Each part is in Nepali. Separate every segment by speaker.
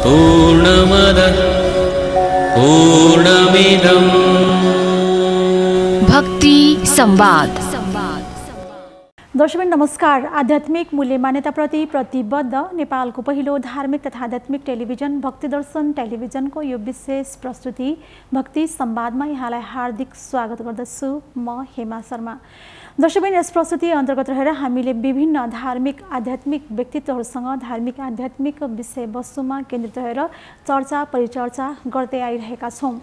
Speaker 1: पूर्णमदः पूर्णमिदं
Speaker 2: भक्ति संवाद।
Speaker 3: दर्शक नमस्कार। आध्यात्मिक मूल्य मान्यताप्रति प्रतिबद्ध नेपालको पहिलो धार्मिक तथा आध्यात्मिक टेलिभिजन भक्ति दर्शन टेलिभिजनको यो विशेष प्रस्तुति भक्ति संवादमा यहाँलाई हार्दिक स्वागत गर्दछु। म हेमा शर्मा। दर्शक यस प्रस्तुति अन्तर्गत रहेर हामीले विभिन्न धार्मिक आध्यात्मिक व्यक्तित्वहरूसँग धार्मिक आध्यात्मिक विषयवस्तुमा केन्द्रित रहेर चर्चा परिचर्चा गर्दै आइरहेका छौँ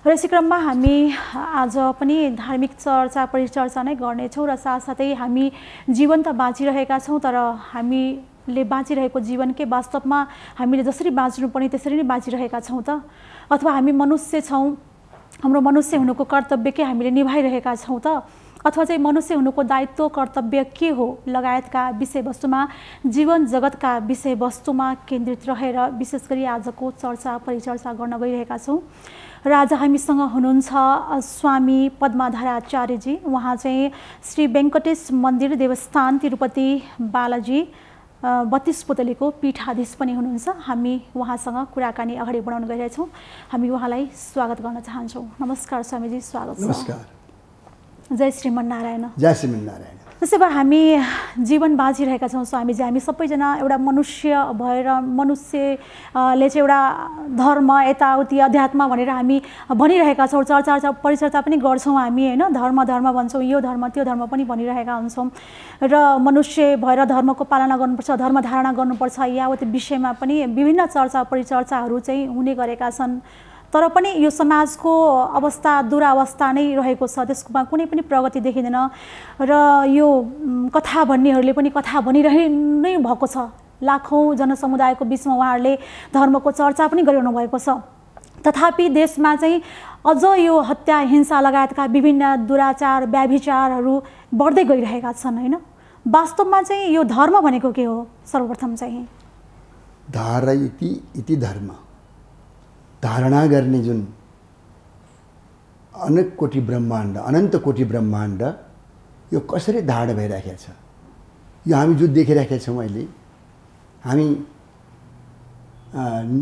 Speaker 3: र यसै क्रममा हामी आज पनि धार्मिक चर्चा परिचर्चा नै गर्नेछौँ र साथसाथै हामी जीवन त बाँचिरहेका छौँ, तर हामीले बाँचिरहेको जीवन के वास्तवमा हामीले जसरी बाँच्नुपर्ने त्यसरी नै बाँचिरहेका छौँ त, अथवा हामी मनुष्य छौँ, हाम्रो मनुष्य हुनुको कर्तव्य के हामीले निभाइरहेका छौँ त, अथवा चाहिँ मनुष्य हुनुको दायित्व कर्तव्य के हो लगायतका विषयवस्तुमा जीवन जगतका विषयवस्तुमा केन्द्रित रहेर विशेष गरी आजको चर्चा परिचर्चा गर्न गइरहेका छौँ। र आज हामीसँग हुनुहुन्छ स्वामी पद्माधराचार्यजी। उहाँ चाहिँ श्री वेङ्कटेश मन्दिर देवस्थान तिरुपति बालाजी 32 पोतलीको पीठाधीश पनि हुनुहुन्छ। हामी उहाँसँग कुराकानी अगाडि बढाउन गइरहेछौँ। हामी उहाँलाई स्वागत गर्न चाहन्छौँ। नमस्कार स्वामीजी, स्वागत छ।
Speaker 4: नमस्कार।
Speaker 3: जय श्रीमन्नारायण।
Speaker 4: जय श्रीमन्नारायण।
Speaker 3: त्यसै भए हामी जीवन बाँचिरहेका छौँ स्वामीजी। हामी सबैजना एउटा मनुष्य भएर मनुष्यले चाहिँ एउटा धर्म यताउति अध्यात्म भनेर हामी भनिरहेका छौँ, चर्चा परिचर्चा पनि गर्छौँ हामी, होइन? धर्म धर्म भन्छौँ, यो धर्म त्यो धर्म पनि भनिरहेका हुन्छौँ र मनुष्य भएर धर्मको पालना गर्नुपर्छ, धर्म धारणा गर्नुपर्छ, यावत विषयमा पनि विभिन्न चर्चा परिचर्चाहरू चाहिँ हुने गरेका छन्। तर पनि यो समाजको अवस्था दुरावस्था नै रहेको छ, त्यसमा कुनै पनि प्रगति देखिँदैन र यो कथा भन्नेहरूले पनि कथा भनिरहे नै भएको छ। लाखौँ जनसमुदायको बिचमा उहाँहरूले धर्मको चर्चा पनि गरिरहनु भएको छ। तथापि देशमा चाहिँ अझ यो हत्या हिंसा लगायतका विभिन्न दुराचार व्याभिचारहरू बढ्दै गइरहेका छन्, होइन? वास्तवमा चाहिँ यो धर्म भनेको के हो? सर्वप्रथम चाहिँ
Speaker 4: धारयति इति धर्म, धारणा गर्ने जुन अनेक कोटि ब्रह्माण्ड अनन्त कोटि ब्रह्माण्ड यो कसरी धारण भइराखेको छ, यो हामी जो देखिराखेका छौँ अहिले। हामी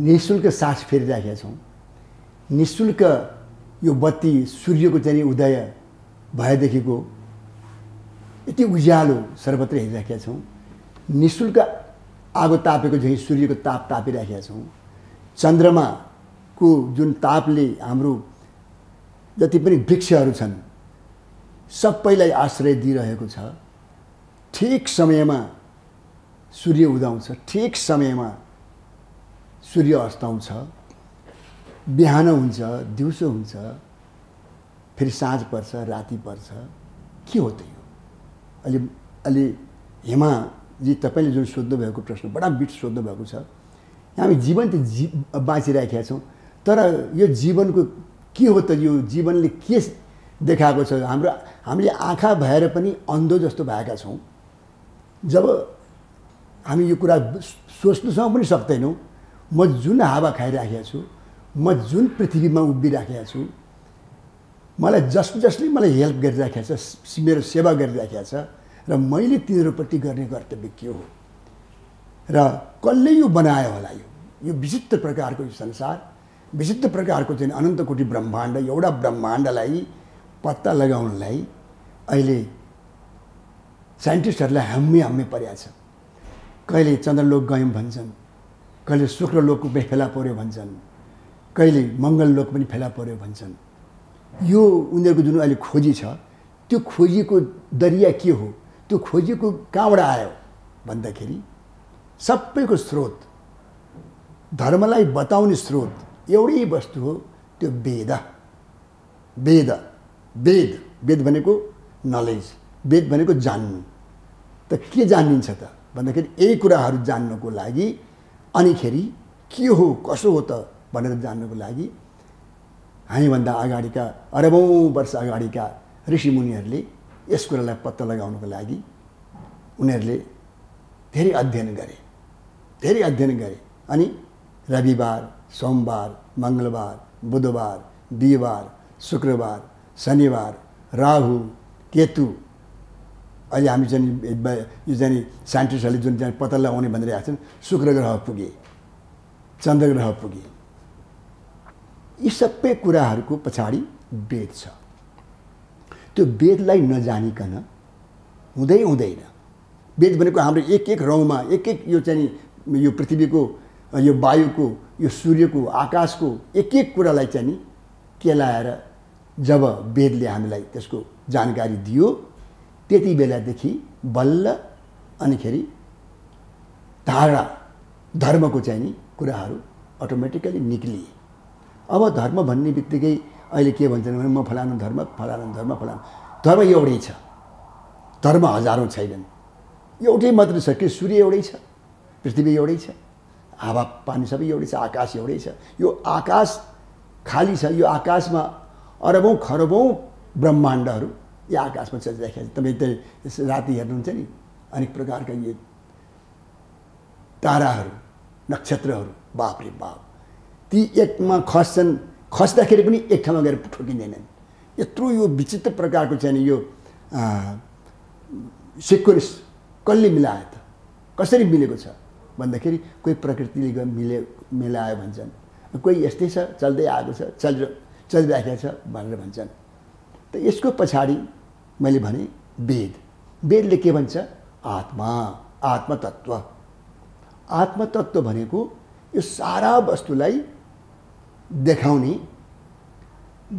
Speaker 4: निःशुल्क सास फेरिराखेका छौँ। निःशुल्क यो बत्ती सूर्यको चाहिँ उदय भएदेखिको यति उज्यालो सर्वत्र हेरिराखेका छौँ। निःशुल्क आगो तापेको झैँ सूर्यको ताप तापिराखेका छौँ। चन्द्रमा को जुन तापले हाम्रो जति पनि वृक्षहरू छन् सबैलाई आश्रय दिइरहेको छ। ठिक समयमा सूर्य उदाउँछ, ठिक समयमा सूर्य अस्ताउँछ, बिहान हुन्छ, दिउँसो हुन्छ, फेरि साँझ पर्छ, राति पर्छ। के हो त यो? अलि हेमाजी तपाईँले जुन सोध्नु भएको प्रश्न बडा बिट सोध्नु भएको छ। हामी जीवन त बाँचिरहेका छौँ, तर यो जीवनको के हो त? यो जीवनले के देखाएको छ? हामीले आँखा भएर पनि अन्धो जस्तो भएका छौँ। जब हामी यो कुरा सोच्नुसँग पनि सक्दैनौँ, म जुन हावा खाइराखेको छु, म जुन पृथ्वीमा उभिराखेको छु, मलाई जसले मलाई हेल्प गरिराखेको छ, मेरो सेवा गरिराखेको छ, र मैले तिनीहरूप्रति गर्ने कर्तव्य के हो र कसले यो बनायो होला? यो विचित्र प्रकारको यो संसार, विचित्र प्रकारको चाहिँ अनन्त कोटि ब्रह्माण्ड, एउटा ब्रह्माण्डलाई पत्ता लगाउनलाई अहिले साइन्टिस्टहरूलाई हम्मे परेको छ। कहिले चन्द्रलोक गयौँ भन्छन्, कहिले शुक्रलोकको पनि फेला पर्यो भन्छन्, कहिले मङ्गललोक पनि फेला पर्यो भन्छन्। यो उनीहरूको जुन अहिले खोजी छ, त्यो खोजीको दरिया के हो? त्यो खोजीको कहाँबाट आयो भन्दाखेरि सबैको स्रोत, धर्मलाई बताउने स्रोत एउटै वस्तु हो, त्यो वेद। वेद वेद वेद भनेको नलेज, वेद भनेको जान्नु। त के जानिन्छ त भन्दाखेरि यही कुराहरू जान्नको लागि, अनिखेरि के हो कसो हो त भनेर जान्नको लागि हामीभन्दा अगाडिका अरबौँ वर्ष अगाडिका ऋषिमुनिहरूले यस कुरालाई पत्ता लगाउनको लागि उनीहरूले धेरै अध्ययन गरे। अनि रविवार, सोमबार, मङ्गलबार, बुधबार, बिहिबार, शुक्रबार, शनिबार, राहु, केतु, अहिले हामी चाहिँ यो चाहिँ साइन्टिस्टहरूले जुन चाहिँ पत्ता लगाउने भनिरहेका छन्, शुक्र ग्रह पुगे, चन्द्रग्रह पुगे। यी सबै कुराहरूको पछाडि वेद छ। त्यो वेदलाई नजानिकन हुँदै हुँदैन। वेद भनेको हाम्रो एक एक रौँमा एक एक यो चाहिँ यो पृथ्वीको यो वायुको यो सूर्यको आकाशको एक एक कुरालाई चाहिँ केलाएर जब वेदले हामीलाई त्यसको जानकारी दियो त्यति बेलादेखि बल्ल अनिखेरि धारणा धर्मको चाहिँ नि कुराहरू अटोमेटिकली निक्लिए। अब धर्म भन्ने बित्तिकै अहिले के भन्छन् भने म फलानु धर्म फलानु धर्म फलानु धर्म एउटै छ। धर्म हजारौँ छैनन्, एउटै मात्र छ कि सूर्य एउटै छ, पृथ्वी एउटै छ, हावा पानी सबै एउटै छ, आकाश एउटै छ। यो आकाश खाली छ, यो आकाशमा अरबौँ खरबौँ ब्रह्माण्डहरू यो आकाशमा चलिरहेको छ। तपाईँ त राति हेर्नुहुन्छ नि अनेक प्रकारका यो ताराहरू नक्षत्रहरू, बापरे बाप, ती एकमा खस्छन्, खस्दाखेरि पनि एक ठाउँमा गएर ठोकिँदैनन्। यत्रो यो विचित्र प्रकारको चाहिँ यो सिक्वेन्स कसले मिलायो त, कसरी मिलेको छ भन्दाखेरि कोही प्रकृतिले मिलायो भन्छन्, कोही यस्तै छ चल्दै आएको छ चलिराखेको छ भनेर भन्छन्। त यसको पछाडि मैले भने वेदले के भन्छ? आत्मा, आत्मतत्त्व। आत्मतत्त्व भनेको यो सारा वस्तुलाई देखाउने,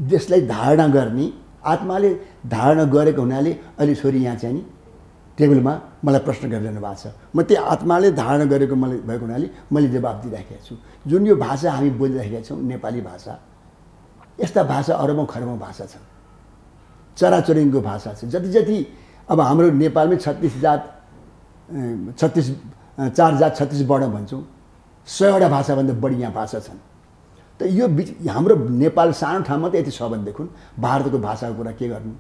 Speaker 4: त्यसलाई धारणा गर्ने। आत्माले धारणा गरेको हुनाले अहिले छोरी यहाँ चाहिँ नि टेबलमा मलाई प्रश्न गरिरहनु भएको छ। म त्यो आत्माले धारणा गरेको मलाई भएको हुनाले मैले जवाब दिइराखेको छु। जुन यो भाषा हामी बोलिरहेका छौँ नेपाली भाषा, यस्ता भाषा अरबौँ खरबौँ भाषा छन्, चराचुरुङ्गीको भाषा छ। जति जति अब हाम्रो नेपालमै 36 जात 4 जात 36 वर्ण भन्छौँ, 100वटा भाषाभन्दा बढी यहाँ भाषा छन्। त यो हाम्रो नेपाल सानो ठाउँमा त यति छ भनेदेखि भारतको भाषाको कुरा के गर्नु,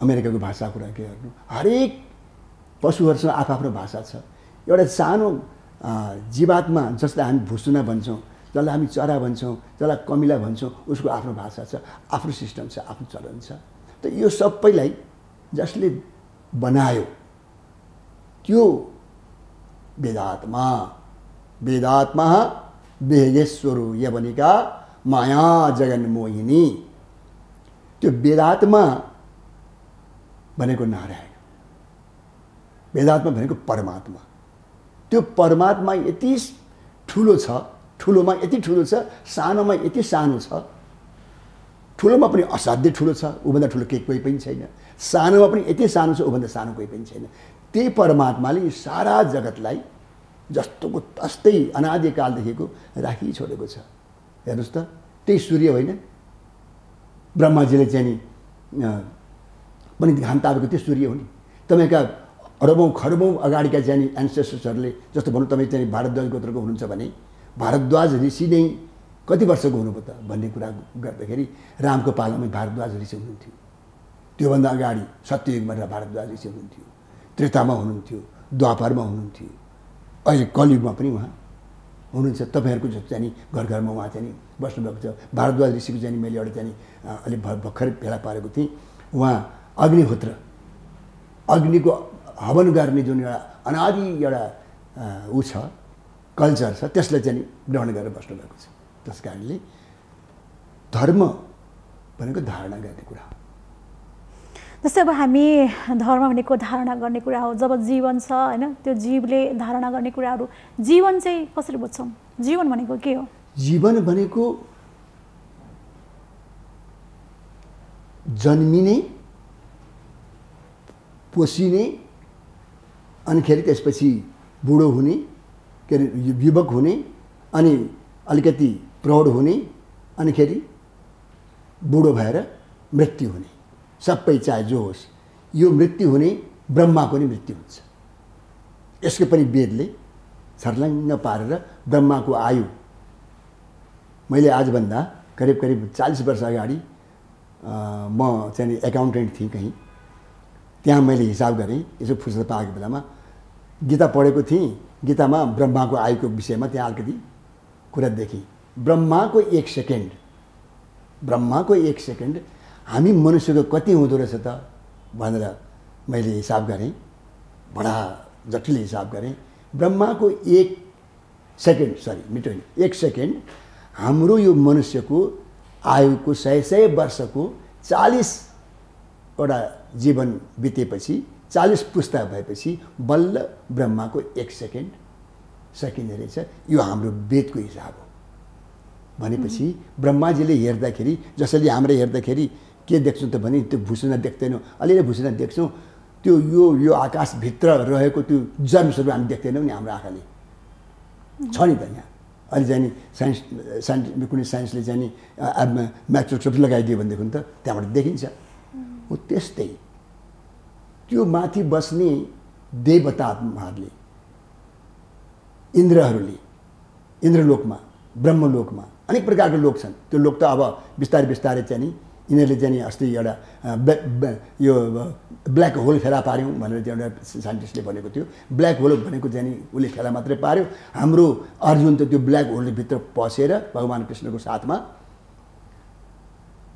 Speaker 4: अमेरिकाको भाषाको कुरा के गर्नु। हरेक पशुहरूसँग आफ्नो भाषा छ। एउटा सानो जीवात्मा जसलाई हामी भुसुना भन्छौँ, जसलाई हामी चरा भन्छौँ, जसलाई कमिला भन्छौँ, उसको आफ्नो भाषा छ, आफ्नो सिस्टम छ, आफ्नो चलन छ। त यो सबैलाई जसले बनायो त्यो वेदात्मा। वेदात्मा वेदेश्वरो यवनिका माया जगन्मोहिनी। त्यो वेदात्मा भनेको नारायण, वेदात्मा भनेको परमात्मा। त्यो परमात्मा यति ठुलो छ, ठुलोमा यति ठुलो छ, सानोमा यति सानो छ। ठुलोमा पनि असाध्य ठुलो छ, ऊभन्दा ठुलो कोही पनि छैन। सानोमा पनि यति सानो छ, ऊभन्दा सानो कोही पनि छैन। त्यही परमात्माले सारा जगतलाई जस्तोको तस्तै अनादिकालदेखिको राखी छोडेको छ। हेर्नुहोस् त, त्यही सूर्य होइन, ब्रह्माजीले चाहिँ नि पनि घाम तापेको त्यो सूर्य हो नि। तपाईँका अरबौँ खरबौँ अगाडिका चाहिँ एन्सेस्टर्सहरूले, जस्तो भनौँ तपाईँ चाहिँ भारद्वाज गोत्रको हुनुहुन्छ भने भारद्वाज ऋषि नै कति वर्षको हुनुभयो त भन्ने कुरा गर्दाखेरि रामको पालामा भारद्वाज ऋषि हुनुहुन्थ्यो। त्योभन्दा अगाडि सत्ययुगमा भारद्वाज ऋषि हुनुहुन्थ्यो, त्रेतामा हुनुहुन्थ्यो, द्वापरमा हुनुहुन्थ्यो, अहिले कलियुगमा पनि उहाँ हुनुहुन्छ। तपाईँहरूको जो चाहिँ घर घरमा उहाँ चाहिँ बस्नुभएको छ। भारद्वाज ऋषिको चाहिँ मैले एउटा चाहिँ अलिक भर्खर फेला पारेको थिएँ। उहाँ अग्निहोत्र, अग्निको हवन गर्ने जुन एउटा अनादि एउटा ऊ छ, कल्चर छ, त्यसलाई चाहिँ ग्रहण गरेर बस्नुभएको छ। त्यस कारणले धर्म भनेको धारणा गर्ने कुरा हो।
Speaker 3: जस्तै अब हामी धर्म भनेको धारणा गर्ने कुरा हो। जब जीवन छ होइन, त्यो जीवले धारणा गर्ने कुराहरू, जीवन चाहिँ कसरी बुझ्छौँ? जीवन भनेको के हो?
Speaker 4: जीवन भनेको जन्मिने, पोसिने, अनिखेरि त्यसपछि बुढो हुने, के अरे युवक हुने, अनि अलिकति प्रौढ हुने, अनिखेरि बुढो भएर मृत्यु हुने, सबै चाहे जो होस्। यो मृत्यु हुने ब्रह्माको नि मृत्यु हुन्छ। यसको पनि वेदले छर्लङ्ग पारेर ब्रह्माको आयु, मैले आजभन्दा करिब 40 वर्ष अगाडि म चाहिँ एकाउन्टेन्ट थिएँ कहीँ, त्यहाँ मैले हिसाब गरेँ। यसो फुर्सद पाएको बेलामा गीता पढेको थिएँ। गीतामा ब्रह्माको आयुको विषयमा त्यहाँ अलिकति कुरा देखेँ। ब्रह्माको एक सेकेन्ड हामी मनुष्यको कति हुँदो रहेछ त भनेर मैले हिसाब गरेँ। बडा जटिल हिसाब गरेँ। ब्रह्माको एक सेकेन्ड सरी मिटर 1 सेकेन्ड हाम्रो यो मनुष्यको आयुको 100 वर्षको 40वटा जीवन बितेपछि 40 पुस्ता भएपछि बल्ल ब्रह्माको 1 सेकेन्ड सकिने रहेछ। यो हाम्रो वेदको हिसाब हो भनेपछि ब्रह्माजीले हेर्दाखेरि जसरी हामीले हेर्दाखेरि के देख्छौँ त भने त्यो भुसुना देख्दैनौँ, अलिअलि भुसुना देख्छौँ, त्यो यो आकाशभित्र रहेको त्यो जर्म्सहरू हामी देख्दैनौँ नि हाम्रो आँखाले, छ नि त यहाँ। अहिले चाहिँ नि साइन्स कुनै साइन्सले चाहिँ नि माइक्रोस्कोप लगाइदियो भनेदेखि त त्यहाँबाट देखिन्छ। हो त्यस्तै त्यो माथि बस्ने देवताहरूले इन्द्रहरूले इन्द्रलोकमा ब्रह्मलोकमा अनेक प्रकारको लोक छन्। त्यो लोक त अब बिस्तारै बिस्तारै चाहिँ नि यिनीहरूले चाहिँ नि अस्ति एउटा यो ब्ल्याक होल फेला पार्यौँ भनेर एउटा साइन्टिस्टले भनेको थियो। ब्ल्याक होल भनेको चाहिँ नि उसले फेला मात्रै पार्यो। हाम्रो अर्जुन त त्यो ब्ल्याक होलभित्र पसेर भगवान् कृष्णको साथमा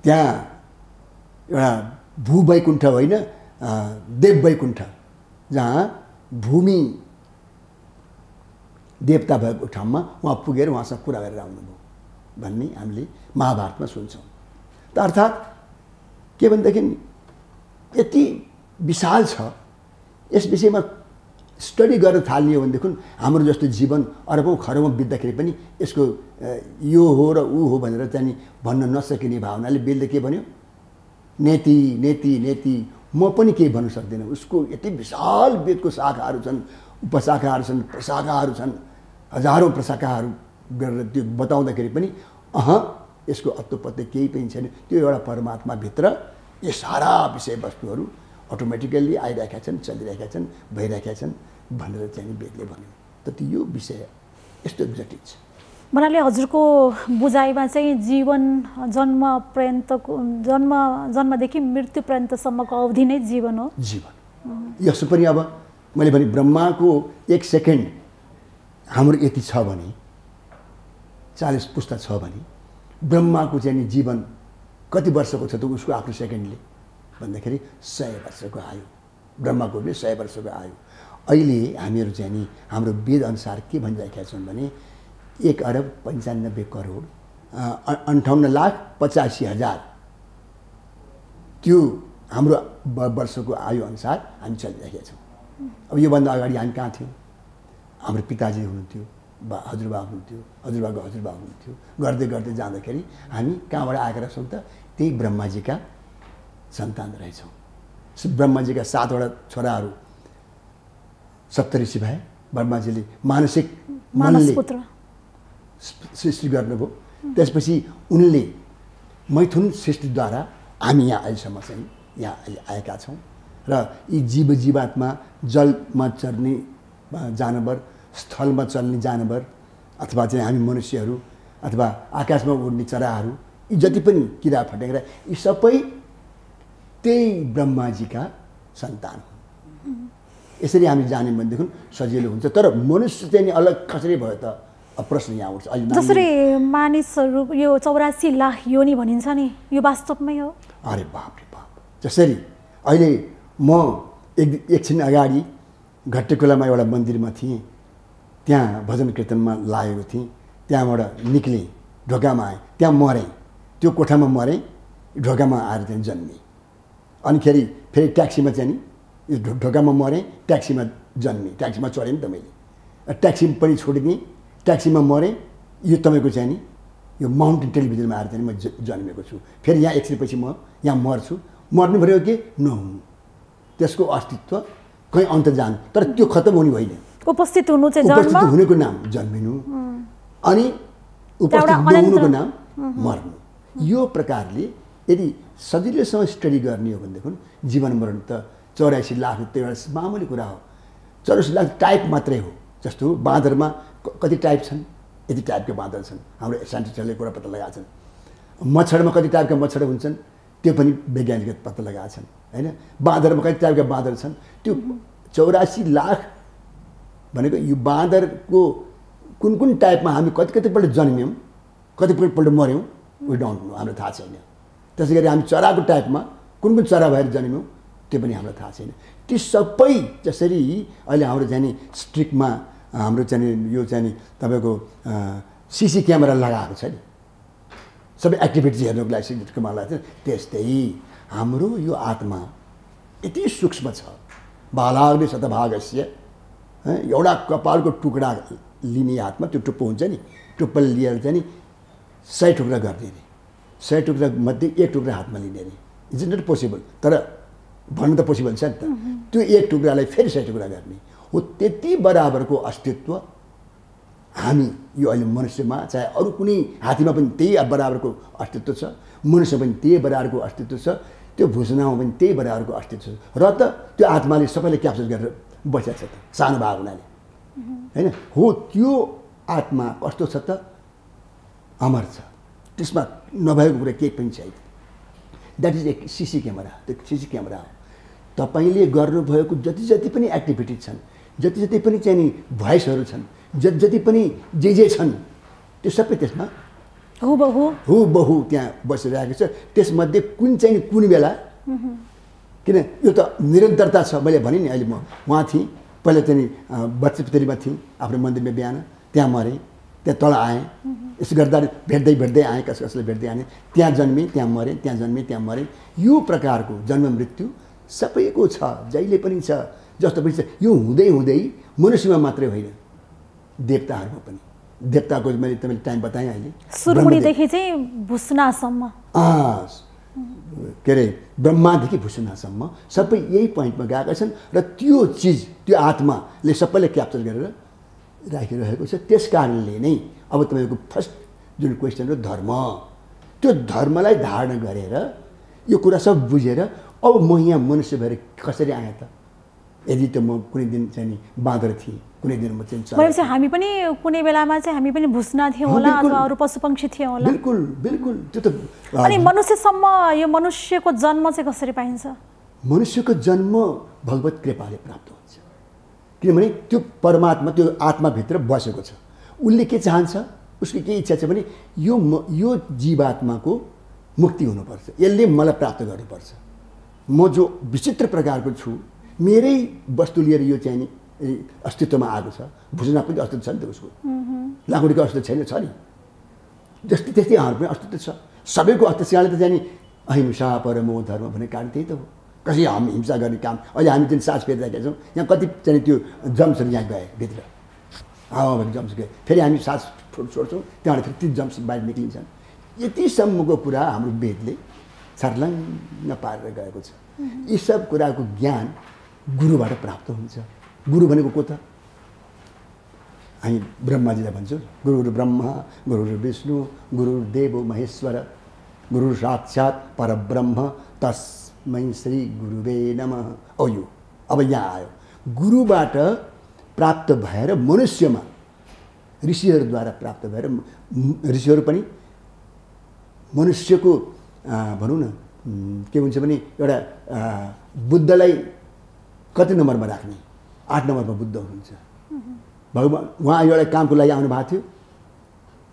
Speaker 4: त्यहाँ एउटा भूवैकुण्ठ होइन देववैकुण्ठ जहाँ भूमि देवता भएको ठाउँमा उहाँ पुगेर उहाँसँग कुरा गरेर आउनुभयो भन्ने हामीले महाभारतमा सुन्छौँ। त अर्थात् के भनेदेखि यति विशाल छ, यस विषयमा स्टडी गर्न थाल्ने हो भनेदेखि हाम्रो जस्तो जीवन अरबौँ खरबौँ बित्दाखेरि पनि यसको यो हो र ऊ हो भनेर चाहिँ नि भन्न नसकिने भावनाले बेलले के भन्यो, नेति नेति नेति म पनि केही भन्न सक्दिनँ। उसको यति विशाल वेदको शाखाहरू छन्, उपशाखाहरू छन्, प्रशाखाहरू छन्, हजारौँ प्रशाखाहरू गरेर त्यो बताउँदाखेरि पनि यसको अत्तोपत्ते केही पनि छैन। त्यो एउटा परमात्माभित्र यो सारा विषयवस्तुहरू अटोमेटिकल्ली आइरहेका छन्, चलिरहेका छन्, भइरहेका छन् भनेर चाहिँ वेदले भन्यो। त यो विषय यस्तो जटिल छ।
Speaker 3: भन्नाले हजुरको बुझाइमा चाहिँ जीवन जन्मदेखि मृत्यु पर्यन्तसम्मको अवधि नै जीवन हो।
Speaker 4: जीवन यसो पनि अब मैले भने ब्रह्माको 1 सेकेन्ड हाम्रो यति छ भने 40 पुस्ता छ भने ब्रह्माको चाहिँ नि जीवन कति वर्षको छ त उसको आफ्नो सेकेन्डले भन्दाखेरि 100 वर्षको आयु, ब्रह्माको पनि 100 वर्षको आयु। अहिले हामीहरू चाहिँ नि हाम्रो वेद अनुसार के भनिरहेका छौँ भने 1,95,85,85,000 त्यो हाम्रो वर्षको आयु अनुसार हामी चलिरहेका छौँ। अब योभन्दा अगाडि हामी कहाँ थियौँ? हाम्रो पिताजी हुनुहुन्थ्यो, हजुरबा हुनुहुन्थ्यो, हजुरबाको हजुरबा हुनुहुन्थ्यो, गर्दै गर्दै जाँदाखेरि हामी कहाँबाट आएका रहेछौँ त? त्यही ब्रह्माजीका सन्तान रहेछौँ। ब्रह्माजीका 7वटा छोराहरू सप्तऋषि भए। ब्रह्माजीले मानसिक मनले सृष्टि गर्नुभयो। त्यसपछि उनले मैथुन सृष्टिद्वारा हामी यहाँ अहिलेसम्म चाहिँ यहाँ आएका छौँ र यी जीवात्मा जलमा चर्ने जानवर, स्थलमा चल्ने जानवर अथवा चाहिँ हामी मनुष्यहरू अथवा आकाशमा उड्ने चराहरू, यी जति पनि किरा फटेङ्ग्रा यी सबै त्यही ब्रह्माजीका सन्तान हुन्। यसरी हामी जान्यौँ भनेदेखि सजिलो हुन्छ। तर मनुष्य चाहिँ अलग कसरी भयो त? प्रश्न यहाँ उठ्छ।
Speaker 3: जसरी मानिसहरू यो 84 लाख योनि भनिन्छ नि, यो वास्तवमै हो?
Speaker 4: अरे बाप रे बाप! जसरी अहिले म एकछिन अगाडि घट्टेकोलामा एउटा मन्दिरमा थिएँ, त्यहाँ भजन कीर्तनमा लागेको थिएँ, त्यहाँबाट निक्लेँ, ढोकामा आएँ, त्यहाँ मरेँ, त्यो कोठामा मरेँ, ढोकामा आएर चाहिँ जन्मेँ। अनि फेरि ट्याक्सीमा चाहिँ नि यो ढोकामा मरेँ, ट्याक्सीमा जन्मेँ, ट्याक्सीमा चढेँ नि त मैले, ट्याक्सी पनि छोडिदिएँ, ट्याक्सीमा मरेँ। यो तपाईँको चाहिँ नि यो माउन्टेन टेलिभिजनमा आएर चाहिँ म जन्मेको छु। फेरि यहाँ एकछिनपछि म यहाँ मर्छु। मर्नु पऱ्यो के नहुनु, त्यसको अस्तित्व कहीँ अन्त जानु, तर त्यो खत्तम हुने होइन।
Speaker 3: उपस्थित हुनु चाहिँ
Speaker 4: उपस्थित हुनुको नाम जन्मिनु, अनि उपस्थित नहुनुको नाम मर्नु। यो प्रकारले यदि सजिलैसँग स्टडी गर्ने हो भनेदेखि जीवन मरण त 84 लाख त एउटा मामुली कुरा हो। 84 लाख टाइप मात्रै हो। जस्तो बाँदरमा कति टाइप छन्, यति टाइपका बाँदर छन्, हाम्रो साइन्टिस्टहरूले कुरा पत्ता लगाएका छन्। मच्छरमा कति टाइपका मच्छर हुन्छन्, त्यो पनि वैज्ञानिकले पत्ता लगाएका छन् होइन। बाँदरमा कति टाइपका बाँदर छन्, त्यो 84 लाख भनेको यो बाँदरको कुन कुन टाइपमा हामी कति कतिपल्ट जन्म्यौँ, कतिपल्ट मऱ्यौँ, वी डोन्ट नो, हाम्रो थाहा छैन। त्यसै गरी हामी चराको टाइपमा कुन कुन चरा भएर जन्म्यौँ त्यो पनि हामीलाई थाहा छैन। ती सबै जसरी अहिले हाम्रो चाहिँ नि स्ट्रिकमा हाम्रो चाहिँ यो चाहिँ तपाईँको सिसी क्यामेरा लगाएको छ नि, सबै एक्टिभिटिज हेर्नुको लागि सिसी क्यामेरा लगाएको छ। त्यस्तै हाम्रो यो आत्मा यति सूक्ष्म छ। बालाग्नि शतभागस्य, एउटा कपालको टुक्रा लिने हातमा त्यो टुप्पो हुन्छ नि, टुप्पो लिएर चाहिँ नि 100 टुक्रा गर्ने अरे, 100 टुक्रा मध्ये 1 टुक्रा हातमा लिने अरे। इट्स नट पोसिबल, तर भन्नु त पोसिबल छ नि त। त्यो 1 टुक्रालाई फेरि 100 टुक्रा गर्ने हो। त्यति बराबरको अस्तित्व हामी यो अहिले मनुष्यमा, चाहे अरू कुनै हात्तीमा पनि त्यही बराबरको अस्तित्व छ, मनुष्य पनि त्यही बराबरको अस्तित्व छ, त्यो भुसनामा पनि त्यही बराबरको अस्तित्व छ। र त त्यो आत्माले सबैले क्याप्चर गरेर बसेको छ त, सानो भाग हुनाले होइन हो। त्यो आत्मा कस्तो छ त, अमर छ, त्यसमा नभएको कुरा केही पनि छैन। द्याट इज एक सिसी क्यामेरा। त्यो सिसी क्यामेरा हो। तपाईँले गर्नुभएको जति जति पनि एक्टिभिटी छन्, जति जति पनि चाहिँ नि भोइसहरू छन्, जति जति पनि जे छन्, त्यो सबै त्यसमा हुबहु त्यहाँ बसिरहेको छ। त्यसमध्ये कुन चाहिँ कुन बेला, किन यो त निरन्तरता छ। मैले भने नि अहिले म वहाँ थिएँ, पहिला चाहिँ नि बच्चेपतेरीमा थिएँ आफ्नो मन्दिरमा, बिहान त्यहाँ मरेँ, त्यहाँ तल आएँ, यसो गर्दा भेट्दै आएँ, कसले भेट्दै आएँ, त्यहाँ जन्मेँ, त्यहाँ मरेँ, त्यहाँ जन्मेँ, त्यहाँ मरेँ। यो प्रकारको जन्म मृत्यु सबैको छ, जहिले पनि छ, जस्तो पनि छ। यो हुँदै हुँदै मनुष्यमा मात्रै होइन, देवताहरूमा पनि। देवताको मैले तपाईँले टाइम बताएँ अहिले,
Speaker 3: सुरमुनीदेखि चाहिँ भुसनासम्म,
Speaker 4: के अरे ब्रह्मादेखि भुसनासम्म सबै यही पोइन्टमा गएका छन्। र त्यो चिज, त्यो आत्माले सबैले क्याप्चर गरेर राखिरहेको छ। त्यस कारणले नै अब तपाईँको फर्स्ट जुन क्वेसन हो धर्म, त्यो धर्मलाई धारण गरेर यो कुरा सब बुझेर अब म यहाँ मनुष्य भएर कसरी आएँ त। यदि त म कुनै दिन चाहिँ नि बाँदर थिएँ, कुनै दिन म चाहिँ
Speaker 3: भनेपछि हामी पनि कुनै बेलामा चाहिँ हामी पनि भुस्ना थियौँ होला, अथवा अरू पशुपक्षी थियौँ होला।
Speaker 4: बिल्कुल बिल्कुल। त्यो त
Speaker 3: अनि मनुष्यसम्म यो मनुष्यको जन्म चाहिँ कसरी पाइन्छ?
Speaker 4: मनुष्यको जन्म भगवत कृपाले प्राप्त हुन्छ। किनभने त्यो परमात्मा त्यो आत्माभित्र बसेको छ। उसले के चाहन्छ, उसको के इच्छा छ भने यो जीवात्माको मुक्ति हुनुपर्छ, यसले मलाई प्राप्त गर्नुपर्छ। म जो विचित्र प्रकारको छु, मेरै वस्तु लिएर यो चाहिँ नि अस्तित्वमा आएको छ। भुजना पनि अस्तित्व छ नि त उसको, लाकुडीको अस्तित्व छैन, छ नि, जस्तै त्यस्तै हाम्रो पनि अस्तित्व छ। सबैको अस्तित्वले त चाहिँ नि अहिंसा परमो धर्म भन्ने कारण त्यही त हो। कसै हामी हिंसा गर्ने काम, अहिले हामी जुन सास फेरिरहेका छौँ, यहाँ कति चाहिँ त्यो जम्सहरू यहाँ गए भित्र, हावाभरि जम्स गए, फेरि हामी सास छोड्छौँ, त्यहाँबाट फेरि ती जम्स बाहिर निक्लिन्छन्। यतिसम्मको कुरा हाम्रो वेदले छर्लङ्ग पारेर गएको छ। यी सब कुराको ज्ञान गुरुबाट प्राप्त हुन्छ। गुरु भनेको को त? हामी ब्रह्माजीलाई भन्छौँ, गुरु ब्रह्मा, गुरु विष्णु, गुरुदेव महेश्वर, गुरु साक्षात् परब्रह्म तस्मै श्री गुरुवे नमः। अब यहाँ आयो, गुरुबाट प्राप्त भएर मनुष्यमा ऋषिहरूद्वारा प्राप्त भएर, ऋषिहरू पनि मनुष्यको भनौँ न के हुन्छ भने एउटा बुद्धलाई कति नम्बरमा राख्ने, 8 नम्बरमा बुद्ध हुनुहुन्छ। भगवान् उहाँ एउटा कामको लागि आउनुभएको थियो,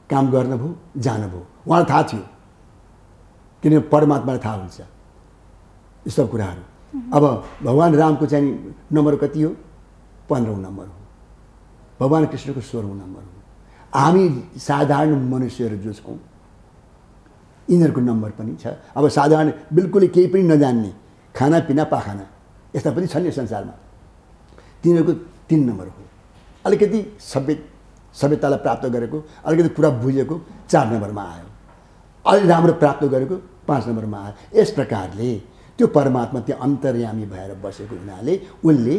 Speaker 4: काम गर्नुभयो, जानुभयो, उहाँलाई थाहा थियो, किनभने परमात्मालाई थाहा हुन्छ यी सब कुराहरू। अब भगवान् रामको चाहिँ नम्बर कति हो? 15औं नम्बर हो। भगवान् कृष्णको 16औं नम्बर हो। हामी साधारण मनुष्यहरू जो छौँ, यिनीहरूको नम्बर पनि छ। अब साधारण बिल्कुलै केही पनि नजान्ने, खानापिना पाखाना यस्ता पनि छन् यो संसारमा, तिनीहरूको 3 नम्बर हो। अलिकति सभ्यतालाई प्राप्त गरेको, अलिकति कुरा बुझेको 4 नम्बरमा आयो, अलि राम्रो प्राप्त गरेको 5 नम्बरमा आयो। यस प्रकारले त्यो परमात्मा त्यहाँ अन्तर्यामी भएर बसेको हुनाले उसले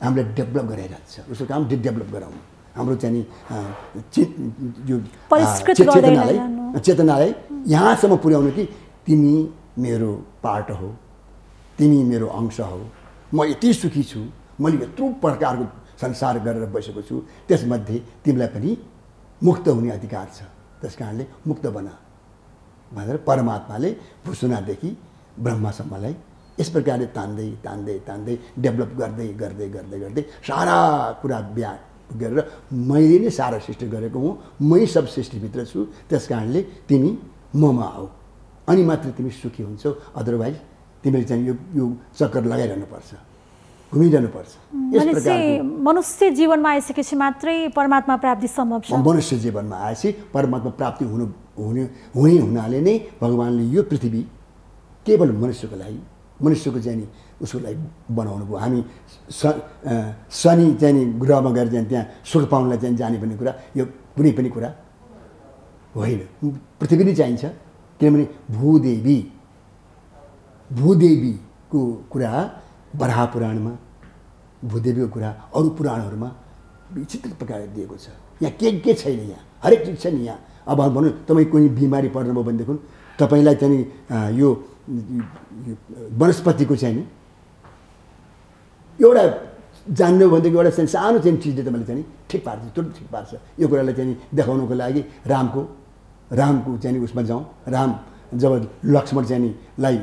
Speaker 4: हामीलाई डेभलप गराइरहेको छ। उसको काम डेभलप गराउनु, हाम्रो चाहिँ नि चेतनालाई यहाँसम्म पुर्याउनु कि तिमी मेरो पार्ट हो, तिमी मेरो अंश हो, म यति सुखी छु, मैले यत्रो प्रकारको संसार गरेर बसेको छु, त्यसमध्ये तिमीलाई पनि मुक्त हुने अधिकार छ। त्यस कारणले मुक्त बना भनेर परमात्माले भुसुनादेखि ब्रह्मासम्मलाई यस प्रकारले तान्दै तान्दै तान्दै डेभलप गर्दै गर्दै गर्दै गर्दै सारा कुरा बिहान गरेर मैले नै सारा सृष्टि गरेको हुँ, मै सब सृष्टिभित्र छु। त्यस कारणले तिमी ममा आऊ, अनि मात्र तिमी सुखी हुन्छौ, अदरवाइज तिमीले चाहिँ यो चक्कर लगाइरहनुपर्छ घुमिरहनुपर्छ। यस प्रकारको
Speaker 3: मनुष्य जीवनमा आइसकेपछि मात्रै परमात्मा प्राप्ति सम्भव छ।
Speaker 4: मनुष्य जीवनमा आएपछि परमात्मा प्राप्ति हुने हुनाले नै भगवानले यो पृथ्वी केवल मनुष्यको लागि, मनुष्यको चाहिँ नि उसको लागि बनाउनु भयो। हामी शनि चाहिँ नि ग्रहमा गएर चाहिँ त्यहाँ सुख पाउनलाई चाहिँ जाने भन्ने कुरा यो कुनै पनि कुरा होइन। पृथ्वी नै चाहिन्छ, किनभने भूदेवीको कुरा बराह पुराणमा, भूदेवीको कुरा अरू पुराणहरूमा विचित्र प्रकारले दिएको छ। यहाँ के छैन, यहाँ हरेक चिज छ नि। यहाँ अब भनौँ तपाईँ कुनै बिमारी पर्नुभयो भनेदेखि तपाईँलाई चाहिँ यो वनस्पतिको चाहिँ नि एउटा जान्नु भनेदेखि एउटा चाहिँ सानो चाहिँ चिजले तपाईँले चाहिँ ठिक पार्छ, तुरन्त ठिक पार्छ। यो कुरालाई चाहिँ देखाउनुको लागि रामको चाहिँ उसमा जाउँ। राम जब लक्ष्मण चाहिँ लाई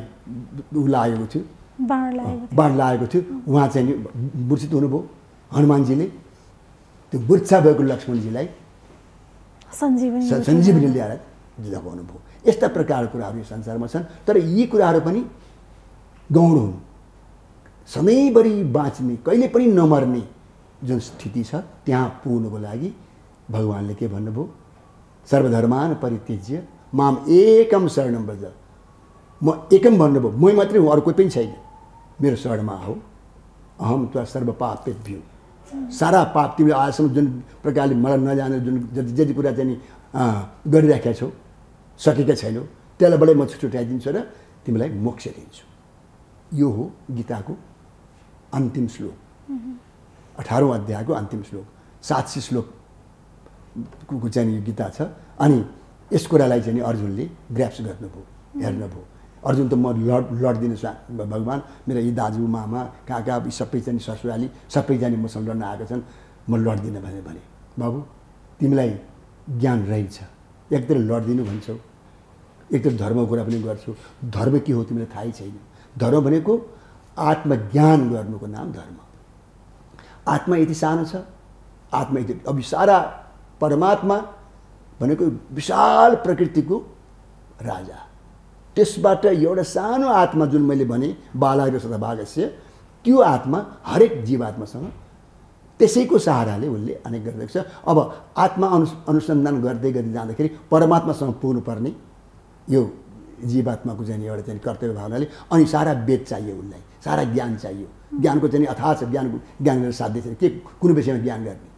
Speaker 4: लागेको थियो, बाण लागेको थियो, उहाँ चाहिँ नि मूर्छित हुनुभयो। हनुमानजीले त्यो मूर्छा भएको लक्ष्मणजीलाई सञ्जीवनी ल्याएर जगाउनु भयो। यस्ता प्रकारका कुराहरू यो संसारमा छन्। तर यी कुराहरू पनि गौण हुन्। सधैँभरि बाँच्ने, कहिले पनि नमर्ने जुन स्थिति छ त्यहाँ पुग्नुको लागि भगवानले के भन्नुभयो? सर्वधर्मान परित्यज्य माम एकम शरणम व्रज। म एकम भन्नुभयो, मै मात्रै हुँ, अरू कोही पनि छैन। मेरो शरणमा आऊ, अहम त्वा सर्व पापेभ्यो। सारा पाप तिमीले आजसम्म जुन प्रकारले मलाई नजाने जुन जति कुरा चाहिँ गरिराखेका छौ, सकेका छैनौ, त्यसलाई म छुट्याइदिन्छु र तिमीलाई मोक्ष दिन्छु। यो हो गीताको अन्तिम श्लोक, 18औं अध्यायको अन्तिम श्लोक। 700 श्लोकको चाहिँ यो गीता छ। अनि यस कुरालाई चाहिँ अर्जुनले ग्राप्स गर्नुभयो, हेर्नुभयो। अर्जुन त म लड्दिनँ भगवान, मेरा यी दाजु मामा काका सबै चाहिँ ससुराली सबैजना मसँग लड्न आएका छन्, म लड्दिनँ भनेर भने। बाबु तिमीलाई ज्ञान रहेछ, एकतिर लड्दिनु भन्छौ, एकतिर धर्मको कुरा पनि गर्छौ। धर्म के हो तिमीलाई थाहै छैन। धर्म भनेको आत्मज्ञान गर्नुको नाम धर्म। आत्मा यति सानो छ, आत्मा यति, अब सारा परमात्मा भनेको विशाल प्रकृतिको राजा, त्यसबाट एउटा सानो आत्मा जुन मैले भने बालाय सदाभागस्य, त्यो आत्मा हरेक जीवात्मासँग त्यसैको सहाराले उसले अनेक गरिरहेको छ। अब आत्मा अनुसन्धान गर्दै गर्दै जाँदाखेरि परमात्मासँग पुग्नुपर्ने यो जीवात्माको चाहिँ एउटा चाहिँ कर्तव्य भावनाले। अनि सारा वेद चाहियो उसलाई, सारा ज्ञान चाहियो। ज्ञानको चाहिँ अथाह छ, ज्ञान गरेर साध्य छैन। के कुनै विषयमा ज्ञान गर्ने?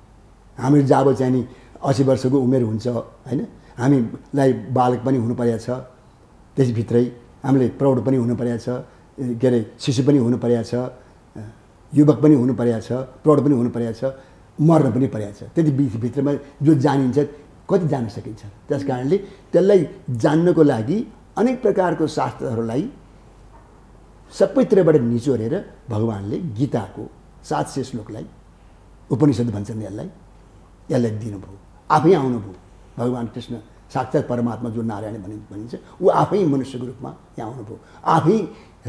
Speaker 4: हामी जब चाहिँ नि 80 वर्षको उमेर हुन्छ होइन, हामीलाई बालक पनि हुनु परेको छ, त्यसभित्रै हामीले प्रौढ पनि हुनु परेको छ, के अरे शिशु पनि हुनु परेको छ, युवक पनि हुनु परेको छ, प्रौढ पनि हुनु परेको छ, मर्न पनि परेको छ। त्यति भित्रमा जो जानिन्छ कति जान सकिन्छ। त्यस कारणले त्यसलाई जान्नको लागि अनेक प्रकारको शास्त्रहरूलाई सबैतिरबाट निचोरेर भगवानले गीताको 700 श्लोकलाई, उपनिषद भन्छन् यसलाई दिनुभयो। आफै आउनुभयो भगवान कृष्ण, साक्षात् परमात्मा जो नारायण भनिन्छ, ऊ आफै मनुष्यको रूपमा यहाँ आउनुभयो, आफै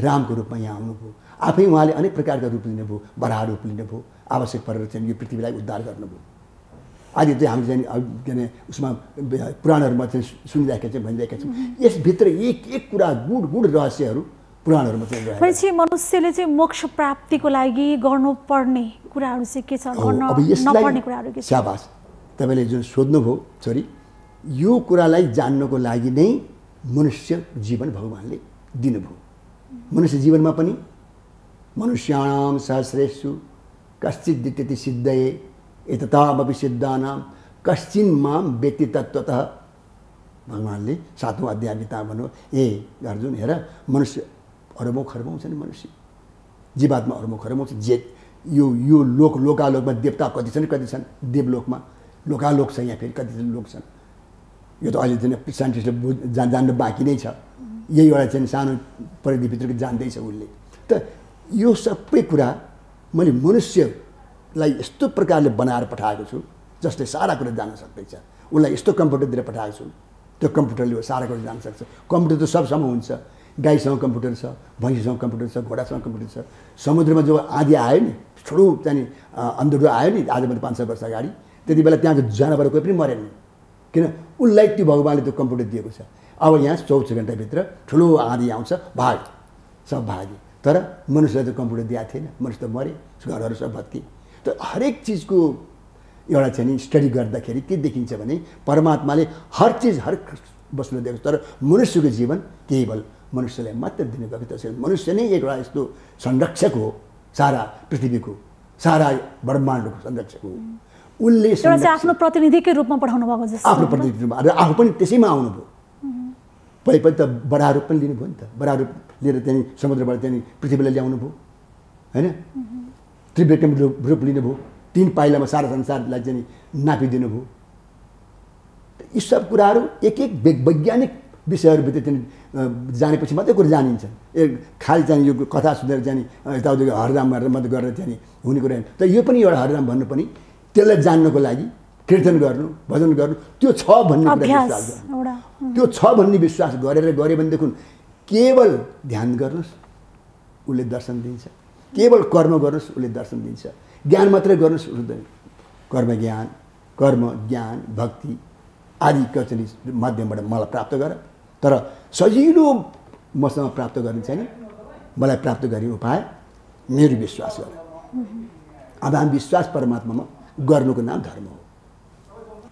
Speaker 4: रामको रूपमा यहाँ आउनुभयो, आफै उहाँले अनेक प्रकारका रूप लिनुभयो, बराह रूप लिनुभयो, आवश्यक परेर चाहिँ यो पृथ्वीलाई उद्धार गर्नुभयो। आदि चाहिँ हामीले चाहिँ के अरे उसमा पुराणहरूमा चाहिँ सुनिरहेका छौँ, भनिरहेका छौँ। यसभित्र एक कुरा गुड रहस्यहरू पुराणहरूमा चाहिँ रहेको छ।
Speaker 3: मनुष्यले चाहिँ मोक्ष प्राप्तिको लागि गर्नुपर्ने कुराहरू चाहिँ के छ, गर्न नपर्ने कुराहरू के छ?
Speaker 4: शाबास, तपाईँले जुन सोध्नुभयो छोरी, यो कुरालाई जान्नको लागि नै मनुष्य जीवन भगवानले दिनुभयो। मनुष्य जीवनमा पनि मनुष्याणाम सहस्रेषु कश्चित् दित्यति सिद्धये एततामपि सिद्धानां कश्चिन् मां वेत्ति तत्त्वतः। भगवानले 7औं अध्याय गीता भन्नु, ए अर्जुन हेर, मनुष्य अरबौँ खरबौँ छ नि, मनुष्य जीवात्मा अरबौँ खरबौँ छ। यो लोकालोकमा देवता कति छन्, देवलोकमा लोकालोक छ, यहाँ फेरि कति लोक छन्। यो त अहिले चाहिँ साइन्टिस्टले जान्नु बाँकी नै छ। यही एउटा चाहिँ सानो परिधिभित्रको जान्दैछ उसले। त यो सबै कुरा मैले मनुष्यलाई यस्तो प्रकारले बनाएर पठाएको छु जसले सारा कुरा जान्न सक्दैछ। उसलाई यस्तो कम्प्युटर दिएर पठाएको छु, त्यो कम्प्युटरले सारा कुरा जान्न सक्छ। कम्प्युटर त सबसँग हुन्छ, गाईसँग कम्प्युटर छ, भैँसीसँग कम्प्युटर छ, घोडासँग कम्प्युटर छ। समुद्रमा जो आँधी आयो नि, ठुलो चाहिँ अन्धडो आयो नि आजभन्दा 500 वर्ष अगाडि, त्यति बेला त्यहाँको जनावर कोही पनि मरेन, किन उसलाई त्यो भगवानले त्यो कम्प्युटर दिएको छ। अब यहाँ 24 घन्टाभित्र ठुलो आँधी आउँछ, भाग, सब भागे। तर मनुष्यलाई त कम्प्युटर दिएको थिएन, मनुष्य त मरे, घरहरू सब भत्के। त हरेक चिजको एउटा चाहिँ नि स्टडी गर्दाखेरि के देखिन्छ भने परमात्माले हर चिज हर वस्तुलाई दिएको, तर मनुष्यको जीवन केवल मनुष्यलाई मात्र दिनुभएको। त्यसैले मनुष्य नै एउटा यस्तो संरक्षक हो, सारा पृथ्वीको, सारा ब्रह्माण्डको संरक्षक हो। उसले
Speaker 3: आफ्नो प्रतिनिधिकै रूपमा पठाउनु भएको जस्तो,
Speaker 4: आफ्नो प्रतिनिधि रूपमा, र आफू पनि त्यसैमा आउनुभयो। पहिला त बडा रूप पनि लिनुभयो नि त, बडा रूप लिएर त्यहाँदेखि समुद्रबाट त्यहाँदेखि पृथ्वीलाई ल्याउनु भयो होइन, त्रिविक्रम रूप लिनुभयो, 3 पाइलामा सारा संसारलाई चाहिँ नापिदिनु भयो। यी सब कुराहरू एक एक वैज्ञानिक विषयहरूभित्र चाहिँ जानेपछि मात्रै कुरा जानिन्छ। खालि चाहिँ यो कथा सुनेर चाहिँ यताउति हरिनाम गरेर मात्रै गरेर चाहिँ हुने कुरा होइन। तर यो पनि एउटा हरिनाम भन्नु पनि त्यसलाई जान्नको लागि कीर्तन गर्नु, भजन गर्नु, त्यो छ भन्ने कुरा विश्वास गर्नु, त्यो छ भन्ने विश्वास गरेर गऱ्यो भनेदेखि केवल ध्यान गर्नुहोस् उसले दर्शन दिन्छ, केवल कर्म गर्नुहोस् उसले दर्शन दिन्छ, ज्ञान मात्रै गर्नुहोस् उसले कर्म ज्ञान भक्ति आदिका चाहिँ माध्यमबाट मलाई प्राप्त गर। तर सजिलो मसँग प्राप्त गर्ने चाहिँ मलाई प्राप्त गर्ने उपाय मेरो विश्वास गर। अब हामी विश्वास परमात्मामा गर्नुको नाम धर्म हो।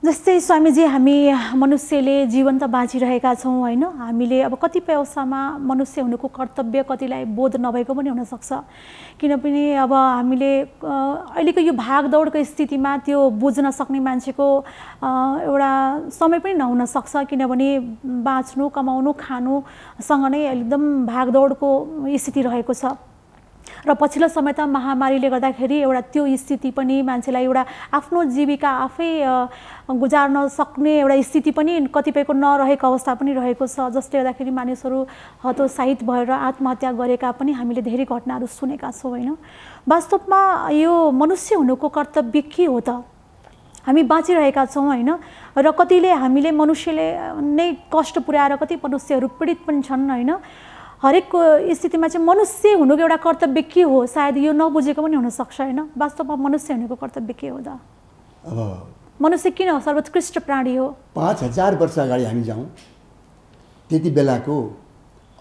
Speaker 3: जस्तै स्वामीजी, हामी मनुष्यले जीवन त बाँचिरहेका छौँ होइन, हामीले अब कतिपय अवस्थामा मनुष्य हुनुको कर्तव्य कतिलाई बोध नभएको पनि हुनसक्छ, किनभने अब हामीले अहिलेको यो भागदौडको स्थितिमा त्यो बुझ्न सक्ने मान्छेको एउटा समय पनि नहुन सक्छ, किनभने बाँच्नु, कमाउनु, खानुसँग नै एकदम भागदौडको स्थिति रहेको छ। र पछिल्लो समय त महामारीले गर्दाखेरि एउटा त्यो स्थिति पनि मान्छेलाई एउटा आफ्नो जीविका आफै गुजार्न सक्ने एउटा स्थिति पनि कतिपयको नरहेको अवस्था पनि रहेको छ, जसले गर्दाखेरि मानिसहरू हतोत्साहित भएर आत्महत्या गरेका पनि हामीले धेरै घटनाहरू सुनेका छौँ होइन। वास्तवमा यो मनुष्य हुनुको कर्तव्य के हो त? हामी बाँचिरहेका छौँ होइन, र कतिले हामीले मनुष्यले नै कष्ट पुर्याएर कति मनुष्यहरू पीडित पनि छन् होइन। हरेक स्थितिमा चाहिँ मनुष्य हुनुको एउटा कर्तव्य के हो, सायद यो नबुझेको पनि हुनसक्छ होइन। वास्तवमा मनुष्य हुनुको कर्तव्य के हो त?
Speaker 4: अब
Speaker 3: मनुष्य किन हो सर्वोत्कृष्ट प्राणी हो?
Speaker 4: 5000 वर्ष अगाडि हामी जाउँ, त्यति बेलाको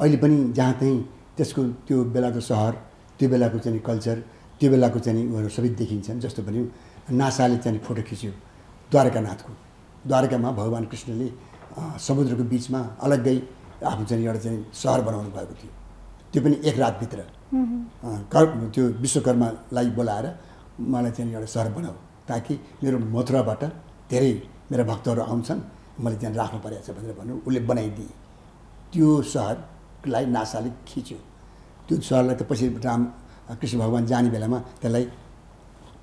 Speaker 4: अहिले पनि जहाँ चाहिँ त्यसको त्यो बेलाको सहर, त्यो बेलाको चाहिँ कल्चर, त्यो बेलाको चाहिँ उनीहरू सबै देखिन्छन्। जस्तो पनि नासाले चाहिँ फोटो खिच्यो द्वारकानाथको, द्वारकामा भगवान् कृष्णले समुद्रको बिचमा अलग्गै आफू चाहिँ एउटा चाहिँ सहर बनाउनु भएको थियो। त्यो पनि एक रातभित्र त्यो विश्वकर्मालाई बोलाएर मलाई चाहिँ एउटा सहर बनाऊ, ताकि मेरो मथुराबाट धेरै मेरा भक्तहरू आउँछन्, मैले त्यहाँ राख्नु परेको छ भनेर भन्नु। उसले बनाइदिए त्यो सहरलाई, नासाले खिच्यो त्यो सहरलाई। त पछि राम कृष्ण भगवान् जाने बेलामा त्यसलाई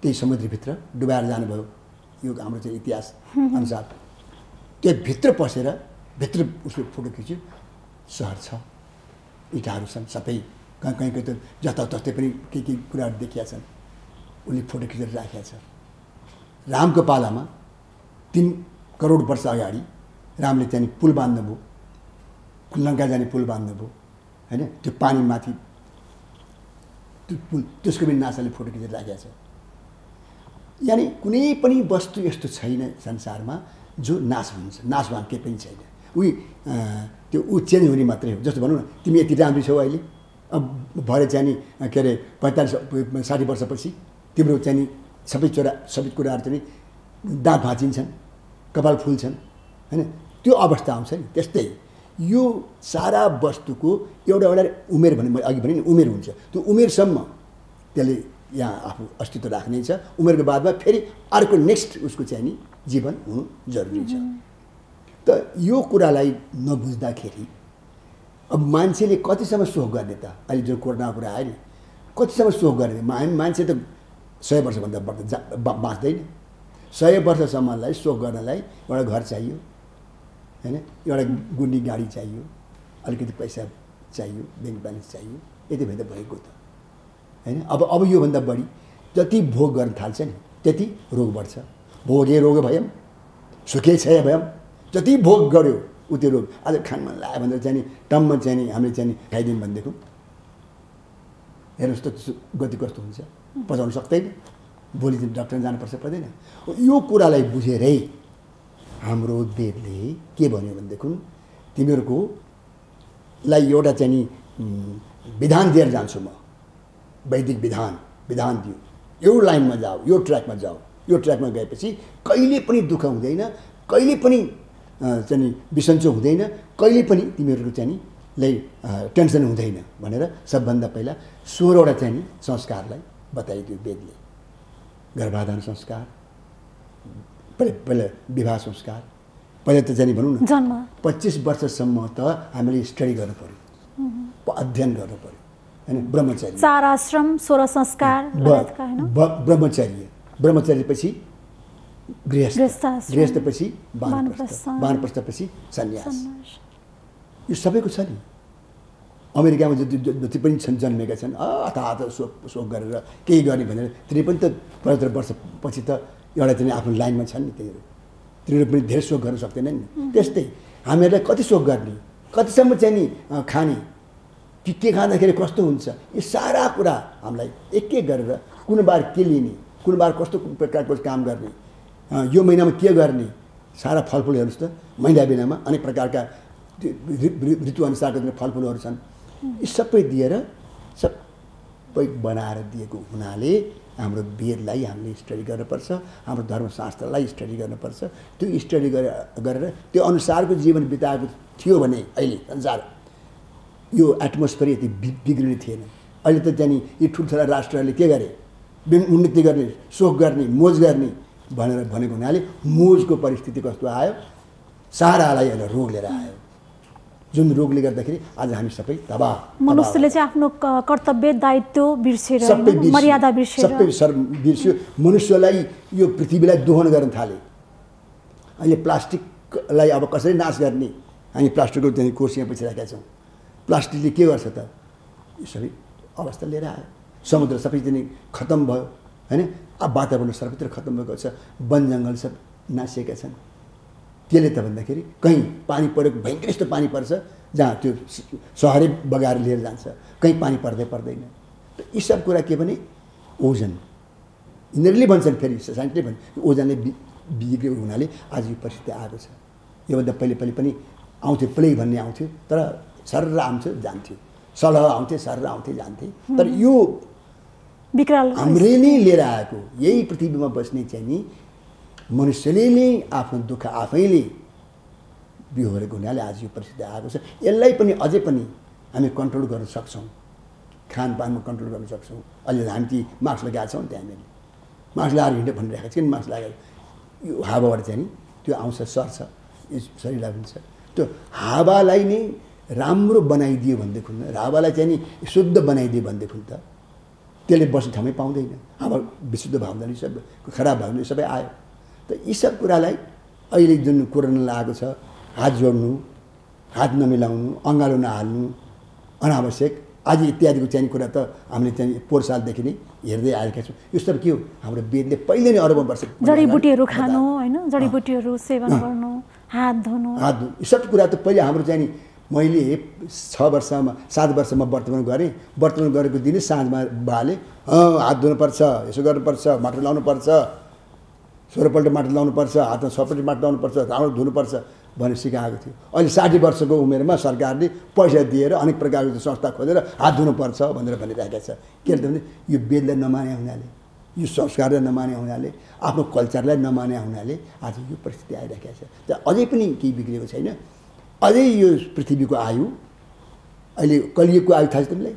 Speaker 4: त्यही समुद्रभित्र डुबाएर जानुभयो। यो हाम्रो चाहिँ इतिहास अनुसार त्यो भित्र पसेर भित्र उसले फोटो खिच्यो, सहर छ, इँटाहरू छन् सबै, कहीँ त जताततै पनि के कुराहरू देखिया छन्। उसले फोटो खिचेर राखेको छ। रामको पालामा 3 करोड वर्ष अगाडि रामले चाहिँ पुल बाँध्नुभयो, लङ्का जाने पुल बाँध्नुभयो होइन। त्यो पानी माथि त्यो पुल, त्यसको पनि नासाले फोटो खिचेर राखेको छ। यानि कुनै पनि वस्तु यस्तो छैन संसारमा जो नाश हुन्छ, नाशवान केही पनि छैन। त्यो चेन्ज हुने मात्रै हो। जस्तो भनौँ न, तिमी यति राम्रो छौ अहिले, अब भरे चाहिँ नि के अरे 45-60 वर्षपछि तिम्रो चाहिँ नि सबै कुराहरू चाहिँ दाँत भाँचिन्छन्, कपाल फुल्छन् होइन। त्यो अवस्था आउँछ नि। त्यस्तै यो सारा वस्तुको एउटा उमेर भने मैले अघि भने नि उमेर हुन्छ। त्यो उमेरसम्म त्यसले यहाँ आफू अस्तित्व राख्ने छ। उमेरको बादमा फेरि अर्को नेक्स्ट उसको चाहिँ नि जीवन हुनु जरुरी छ। त यो कुरालाई नबुझ्दाखेरि अब मान्छेले कतिसम्म सोख गर्ने त? अहिले जो कोरोनाको कुरा आयो नि, कतिसम्म सोख गर्ने? मान्छे त 100 वर्षभन्दा बढ्दा बाँच्दैन। 100 वर्षसम्मलाई सोख गर्नलाई एउटा घर चाहियो होइन, एउटा गुन्डी गाडी चाहियो, अलिकति पैसा चाहियो, ब्याङ्क ब्यालेन्स चाहियो, यति भए त भएको त होइन। अब योभन्दा बढी जति भोग गर्न थाल्छ नि त्यति रोग बढ्छ। भोगे रोग भयौँ, सुखे क्षय भयौँ। जति भोग गऱ्यो उति रोग। आज खान मन लाग्यो भनेर चाहिँ नि टम्म चाहिँ नि हामीले चाहिँ नि खाइदिउँ भनेदेखि हेर्नुहोस् त गति कस्तो हुन्छ, पचाउनु सक्दैन, भोलि चाहिँ डाक्टर जानुपर्छ पर्दैन। यो कुरालाई बुझेरै हाम्रो वेदले के भन्यो भनेदेखि तिमीहरूको लाई एउटा चाहिँ नि विधान दिएर जान्छु म, वैदिक विधान दियो, यो लाइनमा जाऊ, यो ट्र्याकमा जाऊ, यो ट्र्याकमा गएपछि कहिले पनि दुःख हुँदैन, कहिले पनि चाहिँ बिसन्चो हुँदैन, कहिले पनि तिमीहरूको चाहिँ टेन्सन हुँदैन भनेर सबभन्दा पहिला 16वटा चाहिँ संस्कारलाई बताइदियो वेदले। गर्भाधान संस्कार, पहिला विवाह संस्कार, पहिला त चाहिँ भनौँ न
Speaker 3: जन्म
Speaker 4: 25 वर्षसम्म त हामीले स्टडी गर्नु पर्यो, अध्ययन गर्नु पर्यो हैन। ब्रह्मचर्य
Speaker 3: 4 आश्रम 16 संस्कार लगायतका हैन।
Speaker 4: ब्रह्मचर्यपछि
Speaker 3: गृहस्थ,
Speaker 4: गृहस्थपछि वानप्रस्थपछि सन्यास, यो सबैको छ नि। अमेरिकामा जति पनि छन् जन्मेका छन् हताहत शोक गरेर केही गर्ने भनेर तिनीहरू पनि त 75 वर्षपछि त एउटा चाहिँ आफ्नो लाइनमा छन् नि। तिनीहरू पनि धेरै शोक गर्न सक्दैनन् नि। त्यस्तै हामीहरूलाई कति शोक गर्ने, कतिसम्म चाहिँ नि खाने, के खाँदाखेरि कस्तो हुन्छ, यो सारा कुरा हामीलाई एक एक गरेर कुन बार के लिने, कुन बार कस्तो प्रकारको काम गर्ने, यो महिनामा के गर्ने, सारा फलफुल हेर्नुहोस् त। महिना बेलामा अनेक प्रकारका ऋतु अनुसारका फलफुलहरू छन्, यी सबै दिएर सबै बनाएर दिएको हुनाले हाम्रो वेदलाई हामीले स्टडी गर्नुपर्छ, हाम्रो धर्मशास्त्रलाई स्टडी गर्नुपर्छ। त्यो स्टडी गरेर त्यो अनुसारको जीवन बिताएको थियो भने अहिले संसार यो एटमोस्फियर यति बिग्रिने थिएन। अहिले त त्यहाँ यी ठुल्ठुला राष्ट्रहरूले के गरे, उन्नति गर्ने, शोक गर्ने, मोज गर्ने भनेर भनेको हुनाले मोजको परिस्थिति कस्तो आयो, सारालाई अहिले रोग लिएर आयो। जुन रोगले गर्दाखेरि आज हामी सबै तबाह।
Speaker 3: मनुष्यले चाहिँ आफ्नो कर्तव्य दायित्व बिर्सेर, मर्यादा बिर्सेर,
Speaker 4: सबै बिर्स्यो। मनुष्यलाई यो पृथ्वीलाई दोहन गर्न थाले। अहिले प्लास्टिकलाई अब कसरी नाश गर्ने, हामी प्लास्टिकको चाहिँ कोर्स यहाँ पछि राखेका छौँ। प्लास्टिकले के गर्छ त, यो सबै अवस्था लिएर आयो। समुद्र सबै चाहिँ खत्तम भयो हैन। अब वातावरण सर्वत्र खत्तम भएको छ, वन जङ्गल सब नासिएका छन्। त्यसले त भन्दाखेरि कहीँ पानी परेको भयङ्कर यस्तो पानी पर्छ जहाँ त्यो सहरै बगाएर लिएर जान्छ, कहीँ पानी पर्दैन। यी सब कुरा के भने ओजन, यिनीहरूले भन्छन्, फेरि साइन्सले भन्छ ओजनले बिग्रेको हुनाले आज यो परिस्थिति आएको छ। योभन्दा पहिले पनि आउँथ्यो, प्लेग भन्ने आउँथ्यो, तर सर्र आउँथ्यो जान्थ्यो, सलह आउँथे सर्र आउँथे जान्थे। तर यो
Speaker 3: विकराल
Speaker 4: हामीले नै लिएर आएको, यही पृथ्वीमा बस्ने चाहिँ नि मनुष्यले नै आफ्नो दुःख आफैले बिहोरेको हुनाले आज यो परिस्थिति आएको छ। यसलाई पनि अझै पनि हामी कन्ट्रोल गर्न सक्छौँ, खानपानमा कन्ट्रोल गर्न सक्छौँ। अहिले हामी ती मास्क लगाएका छौँ, त्यहाँ हामीले मास्क लगाएर हिँड्यो भनिरहेको छ, किन मास्क लगाएर यो हावाबाट चाहिँ नि त्यो आउँछ, सर्छ, यो शरीरलाई हुन्छ। त्यो हावालाई नै राम्रो बनाइदियो भनेदेखि, हावालाई चाहिँ नि शुद्ध बनाइदियो भनेदेखि त त्यसले बस्ने ठाउँमै पाउँदैन। हावा विशुद्ध भयो भने सब खराब भयो भने सबै आयो। त यी सब कुरालाई अहिले जुन कोरोना लागेको छ, हात जोड्नु, हात नमिलाउनु, अँगालो नहाल्नु अनावश्यक आदि इत्यादिको चाहिँ कुरा त हामीले चाहिँ पोहोर सालदेखि नै हेर्दै आएका छौँ। यो सब के हो, हाम्रो वेदले पहिले नै अरबौँ वर्ष
Speaker 3: जडीबुटीहरू खानु हैन, जडीबुटीहरू सेवन गर्नु, हात धुनु,
Speaker 4: यो सब कुरा त पहिले हाम्रो चाहिँ नि मैले 7 वर्षमा वर्तमान गरेँ। वर्तमान गरेको दिनै साँझमा बाले हात धुनुपर्छ, यसो गर्नुपर्छ, माटो लाउनुपर्छ, 16पल्ट माटो लाउनुपर्छ, हातमा 6पल्ट माटो लाउनुपर्छ, राम्रो धुनुपर्छ भनेर सिकाएको थियो। अहिले 60 वर्षको उमेरमा सरकारले पैसा दिएर अनेक प्रकारको संस्था खोलेर हात धुनुपर्छ भनेर भनिरहेको छ। के भने यो वेदलाई नमाने हुनाले, यो संस्कारलाई नमाने हुनाले, आफ्नो कल्चरलाई नमाने हुनाले आज यो परिस्थिति आइरहेको छ। त अझै पनि केही बिग्रेको छैन। अझै यो पृथ्वीको आयु अहिले कलियुगको आयु थाहा छ तिमीलाई,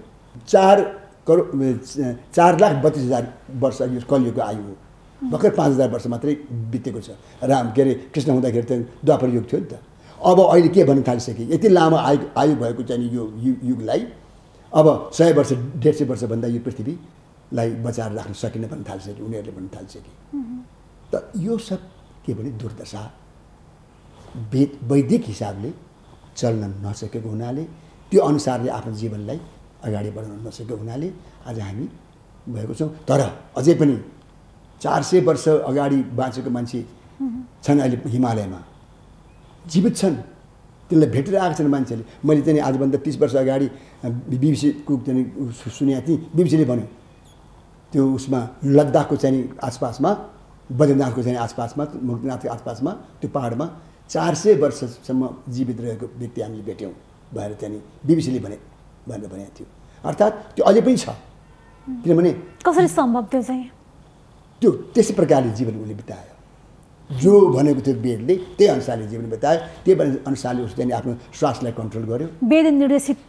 Speaker 4: 4,32,000 वर्ष यो कलियुगको आयु हो। भर्खर 5,000 वर्ष मात्रै बितेको छ। राम के अरे कृष्ण हुँदाखेरि त द्वापर युग थियो नि त। अब अहिले के भन्न थालिसके, यति लामो आयु भएको चाहिँ यो युगलाई अब 100 वर्ष 150 वर्षभन्दा यो पृथ्वीलाई बचाएर राख्न सकिन भन्न थालिसके, उनीहरूले भन्न थालिसके। त यो सब के भने दुर्दशा वैदिक हिसाबले चल्न नसकेको हुनाले, त्यो अनुसारले आफ्नो जीवनलाई अगाडि बढाउन नसकेको हुनाले आज हामी भएको छौँ। तर अझै पनि 400 वर्ष अगाडि बाँचेको मान्छे छन् अहिले हिमालयमा, जीवित छन्, त्यसलाई भेटेर आएको छन् मान्छेले। मैले चाहिँ आजभन्दा 30 वर्ष अगाडि बिबिसीको चाहिँ सुनेको थिएँ, बिबिसीले भन्यो त्यो उसमा लद्दाखको चाहिँ आसपासमा, बद्रीनाथको चाहिँ आसपासमा, मुक्तिनाथको आसपासमा त्यो पहाडमा 400 वर्षसम्म जीवित रहेको व्यक्ति हामीले भेट्यौँ भनेर चाहिँ बिबिसीले भनेको थियो। अर्थात् त्यो अहिले पनि छ। किनभने
Speaker 3: कसरी सम्भव त्यो चाहिँ?
Speaker 4: त्यो त्यसै प्रकारले जीवन उसले बितायो, जो भनेको थियो वेदले त्यही अनुसारले जीवन बितायो, त्यही अनुसारले उसले आफ्नो श्वासलाई कन्ट्रोल गर्यो।
Speaker 3: वेद निर्देशित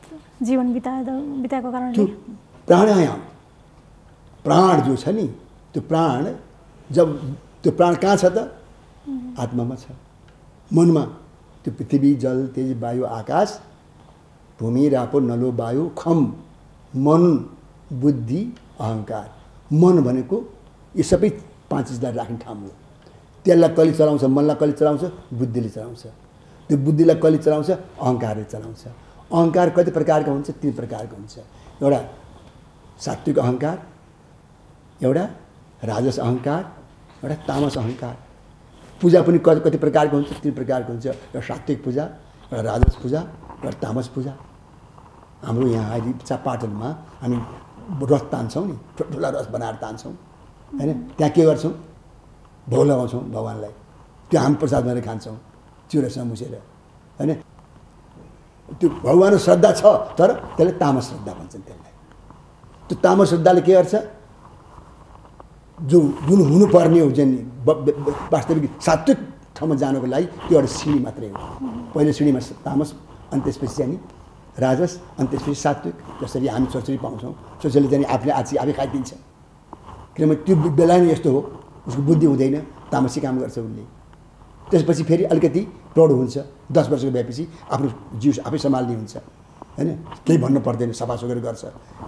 Speaker 3: जीवन बिताएको कारणले
Speaker 4: त्यो प्राणायाम, प्राण जो छ नि, त्यो प्राण जब त्यो प्राण कहाँ छ त? आत्मामा छ, मनमा। त्यो पृथ्वी, जल, तेज, वायु, आकाश, भूमि, रापो, नलो, वायु, खम, मन, बुद्धि, अहङ्कार। मन भनेको यो सबै 5 चिजलाई राख्ने ठाउँ हो। त्यसलाई कहिले चलाउँछ? मनलाई कहिले चलाउँछ? बुद्धिले चलाउँछ। त्यो बुद्धिलाई कहिले चलाउँछ? अहङ्कारले चलाउँछ। अहङ्कार कति प्रकारको हुन्छ? 3 प्रकारको हुन्छ। एउटा सात्विक अहङ्कार, एउटा राजस अहङ्कार, एउटा तामस अहङ्कार। पूजा पनि कति प्रकारको हुन्छ? 3 प्रकारको हुन्छ। एउटा सात्विक पूजा, एउटा राजस पूजा, एउटा तामस पूजा। हाम्रो यहाँ अहिले पाटनमा हामी रस तान्छौँ नि, ठुला रस बनाएर तान्छौँ होइन। त्यहाँ के गर्छौँ? भोग लगाउँछौँ भगवान्लाई, त्यो हामी प्रसाद भनेर खान्छौँ चिउरासँग मुसेर होइन। त्यो भगवानको श्रद्धा छ, तर त्यसलाई तामस श्रद्धा भन्छन्। त्यसलाई त्यो तामस श्रद्धाले के गर्छ? जुन हुनुपर्ने हो, जुन वास्तविक सात्विक ठाउँमा जानको लागि त्यो एउटा सिँढी मात्रै हो। पहिलो सिँढीमा तामस, अनि त्यसपछि चाहिँ राजस, अनि त्यसपछि सात्विक। जसरी हामी छोरछोरी पाउँछौँ, छोरछोरीले चाहिँ आफै खाइदिन्छ। किनभने त्यो बेला नै यस्तो हो, उसको बुद्धि हुँदैन, तामसी काम गर्छ उसले। त्यसपछि फेरि अलिकति प्रौढ हुन्छ, 10 वर्षको भएपछि आफ्नो जिउ आफै सम्हाल्ने हुन्छ होइन, केही भन्नु पर्दैन, सफासुग्घर गर्छ।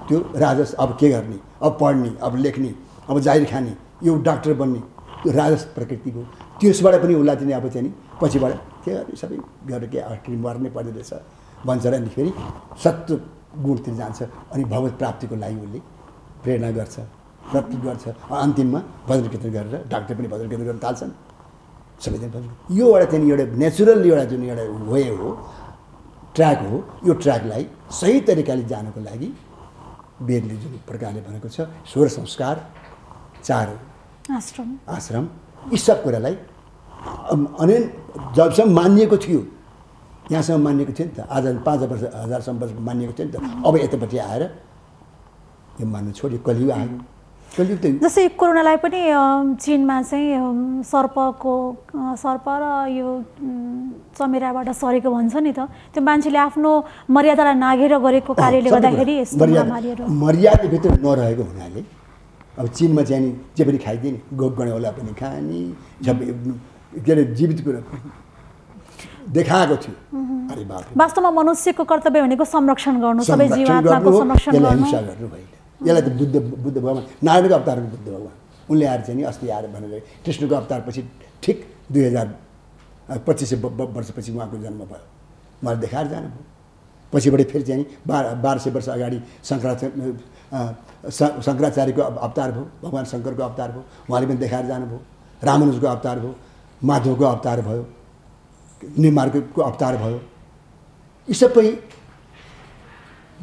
Speaker 4: त्यो राजस। अब के गर्ने? अब पढ्ने, अब लेख्ने, अब जाहिर खाने, यो डाक्टर बन्ने, त्यो राजस प्रकृतिको। त्यसबाट पनि उसलाई चाहिँ अब चाहिँ पछिबाट के गर्ने? सबै गरेर के आखिर मर्नै पर्ने रहेछ भन्छ र अनि फेरि सत्व गुणतिर जान्छ। अनि भगवत प्राप्तिको लागि उसले प्रेरणा गर्छ, प्रस्तुत गर्छ। अन्तिममा भजन कीर्तन गरेर डाक्टर पनि भजन कीर्तन गर्न थाल्छन्, सबैजना भजन। यो एउटा चाहिँ एउटा नेचुरल एउटा जुन एउटा वे हो, ट्र्याक हो, यो ट्र्याकलाई सही तरिकाले जानको लागि वेदले जुन प्रकारले भनेको छ, 16 संस्कार, 4 आश्रम, यी सब कुरालाई अनि जबसम्म मानिएको थियो, यहाँसम्म मानिएको थियो नि त। आज 5,000 वर्ष मानिएको थियो नि त। अब यतापट्टि आएर यो मान्नु छोड्यो, कलियुग आयो। कलियुग त
Speaker 3: जस्तै कोरोनालाई पनि चीनमा चाहिँ सर्प र यो चमेराबाट सरेको भन्छ नि त। त्यो मान्छेले आफ्नो मर्यादालाई नाघेर गरेको कार्यले गर्दाखेरि यस्तो महामारीहरू
Speaker 4: मर्यादाभित्र नरहेको हुनाले अब चीनमा चाहिँ नि जे पनि खाइदिए नि, गणेउला पनि खाने, के अरे जीवित कुरा देखाएको थियो। अरे बाप,
Speaker 3: वास्तवमा मनुष्यको कर्तव्य भनेको संरक्षण गर्नु, सबै जीवात्माको संरक्षण गर्नु।
Speaker 4: यसलाई त बुद्ध भगवान, नारायणको अवतार बुद्ध भगवान, उनले आएर चाहिँ नि अस्ति आएर भनेर कृष्णको अवतारपछि ठिक 2500 वर्षपछि उहाँको जन्म भयो, उहाँले देखाएर जानुभयो। पछिबाट फेरि चाहिँ 1200 वर्ष अगाडि शङ्कराचार्यको अवतार भयो, भगवान् शङ्करको अवतार भयो, उहाँले पनि देखाएर जानुभयो। रामानुजको अवतार भयो, माधवको अवतार भयो, निर्मार्गको अवतार भयो। यी सबै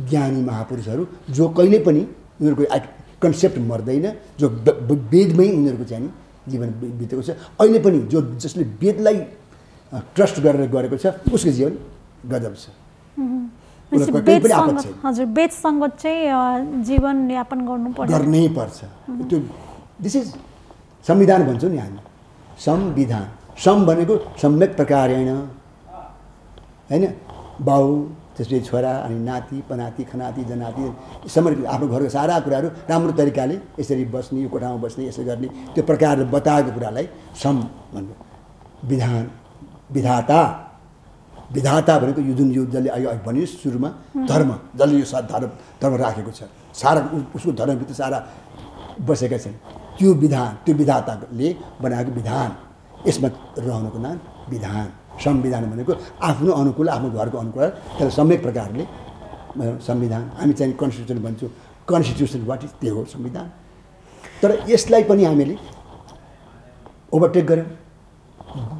Speaker 4: ज्ञानी महापुरुषहरू जो कहिले पनि उनीहरूको कन्सेप्ट मर्दैन, जो वेदमै उनीहरूको चाहिँ जीवन बितेको छ। अहिले पनि जसले वेदलाई ट्रस्ट गरेर गरेको छ, उसको जीवन गजब छ।
Speaker 3: हजुर, वेदसँग चाहिँ जीवनयापन
Speaker 4: गर्नै पर्छ। त्यो दिस इज संविधान भन्छौँ नि हामी, संविधान। सम भनेको सम्यक प्रकारेण होइन, बाउ त्यसपछि छोरा अनि नाति पनाति खनाति जनाति समर्पित आफ्नो घरको सारा कुराहरू राम्रो तरिकाले यसरी बस्ने, यो कोठामा बस्ने, यसो गर्ने, त्यो प्रकारले बताएको कुरालाई सम भन्नु। विधान, विधाता, विधाता भनेको यो जुन यो जसले अहिले भने सुरुमा धर्म, जसले यो धर्म राखेको छ, सारा उसको धर्मभित्र सारा बसेका छन्, त्यो विधान, त्यो विधाताले बनाएको विधान, यसमा रहनुको नाम विधान। संविधान भनेको आफ्नो अनुकूल, आफ्नो घरको अनुकूल, त्यसलाई सम्यक प्रकारले संविधान। हामी चाहिँ कन्स्टिट्युसन भन्छौँ, कन्स्टिट्युसन वाट इज, त्यो हो संविधान। तर यसलाई पनि हामीले ओभरटेक गऱ्यौँ,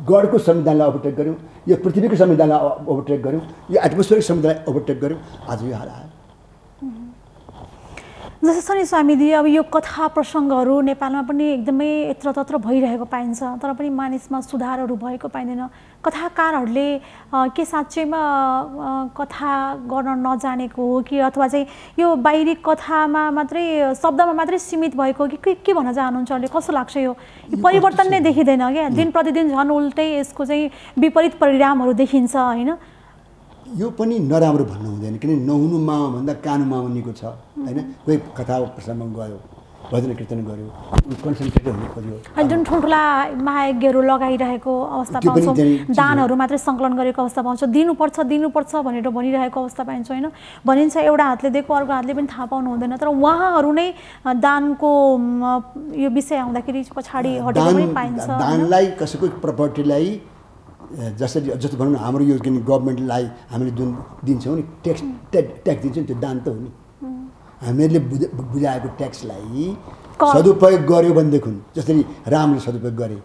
Speaker 4: गडको संविधानलाई ओभरटेक गऱ्यौँ, यो पृथ्वीको संविधानलाई ओभरटेक गऱ्यौँ, यो एटमोस्फियरिक संविधानलाई ओभरटेक गऱ्यौँ, आज यो हाल आयो।
Speaker 3: जस्तो छ नि स्वामीजी, अब यो कथा प्रसङ्गहरू नेपालमा पनि एकदमै यत्रतत्र भइरहेको पाइन्छ, तर पनि मानिसमा सुधारहरू भएको पाइँदैन। कथाकारहरूले के साँच्चैमा कथा गर्न नजानेको हो कि अथवा चाहिँ यो बाहिरी कथामा मात्रै शब्दमा मात्रै सीमित भएको कि के भन्न चाहनुहुन्छ? अहिले कस्तो लाग्छ यो परिवर्तन नै देखिँदैन क्या? दिन प्रतिदिन झन् उल्टै यसको चाहिँ विपरीत परिणामहरू देखिन्छ होइन?
Speaker 4: यो पनि नराम्रो भन्नु हुँदैन, किन नहुनु मामा भन्दा कानु मामा निको छ होइन। कोही कथा प्रसङ्गमा गयो, भजन कीर्तन गर्यो, कन्सन्ट्रेट हुनु खोज्यो,
Speaker 3: जुन ठुल्ठुला महायज्ञहरू लगाइरहेको अवस्था पाउँछौँ, दानहरू मात्रै सङ्कलन गरेको अवस्था पाउँछ, दिनुपर्छ भनेर भनिरहेको अवस्था पाइन्छ होइन। भनिन्छ एउटा हातले दिएको अर्को हातले पनि थाहा पाउनु हुँदैन, तर उहाँहरू नै दानको यो विषय आउँदाखेरि पछाडि हटेको पनि पाइन्छ।
Speaker 4: दानलाई कसैको प्रपर्टीलाई जसरी जस्तो भनौँ न, हाम्रो यो किन गभर्मेन्टलाई हामीले जुन दिन्छौँ नि ट्याक्स दिन्छौँ नि, त्यो दान त हो नि। हामीले बुझाएको ट्याक्सलाई सदुपयोग गर्यो भनेदेखि, जसरी रामले सदुपयोग गरे,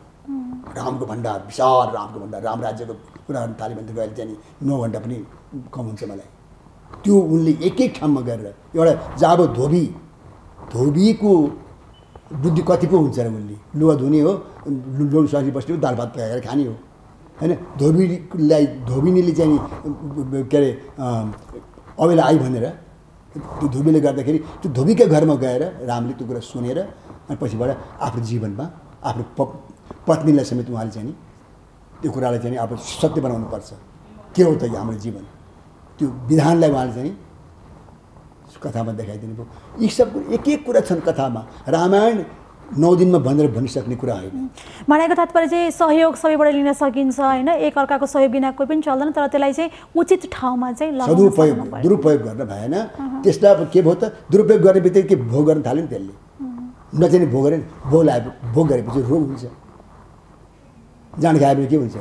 Speaker 4: रामको भण्डार विशाल, रामको भण्डार, राम राज्यको कुरा गर्न थाल्यो भने अहिले चाहिँ 9 घन्टा पनि कम हुन्छ मलाई। त्यो उनले एक एक ठाउँमा गरेर एउटा जब धोबीको बुद्धि कति पो हुन्छ र, उसले लुगा धुने हो, लुगा सरी बस्ने हो, दाल भात पकाएर खाने हो होइन। धोबिनीले चाहिँ के अरे अबेला आई भनेर त्यो धोबीले गर्दाखेरि त्यो धोबीकै घरमा गएर रामले त्यो कुरा सुनेर अनि पछिबाट आफ्नो जीवनमा आफ्नो पत्नीलाई समेत उहाँले चाहिँ त्यो कुरालाई चाहिँ अब सत्य बनाउनुपर्छ। के हो त हाम्रो जीवन, त्यो विधानलाई उहाँले चाहिँ कथामा देखाइदिनु भयो। यी सब एक एक कुरा छन् कथामा। रामायण 9 दिनमा भनेर भनिसक्ने कुरा होइन।
Speaker 3: भनेको तात्पर्य चाहिँ सहयोग सबैबाट लिन सकिन्छ होइन, एक अर्काको सहयोग बिना कोही पनि चल्दैन, तर त्यसलाई चाहिँ उचित ठाउँमा चाहिँ
Speaker 4: दुरुपयोग गर्न भएन। त्यसलाई अब के भयो त, दुरुपयोग गर्ने बित्तिकै के भोग गर्न थाल्यो नि त्यसले, नचाहिने भोग गरे, भोग गरेपछि रोग हुन्छ, जाँड खायो भने के हुन्छ,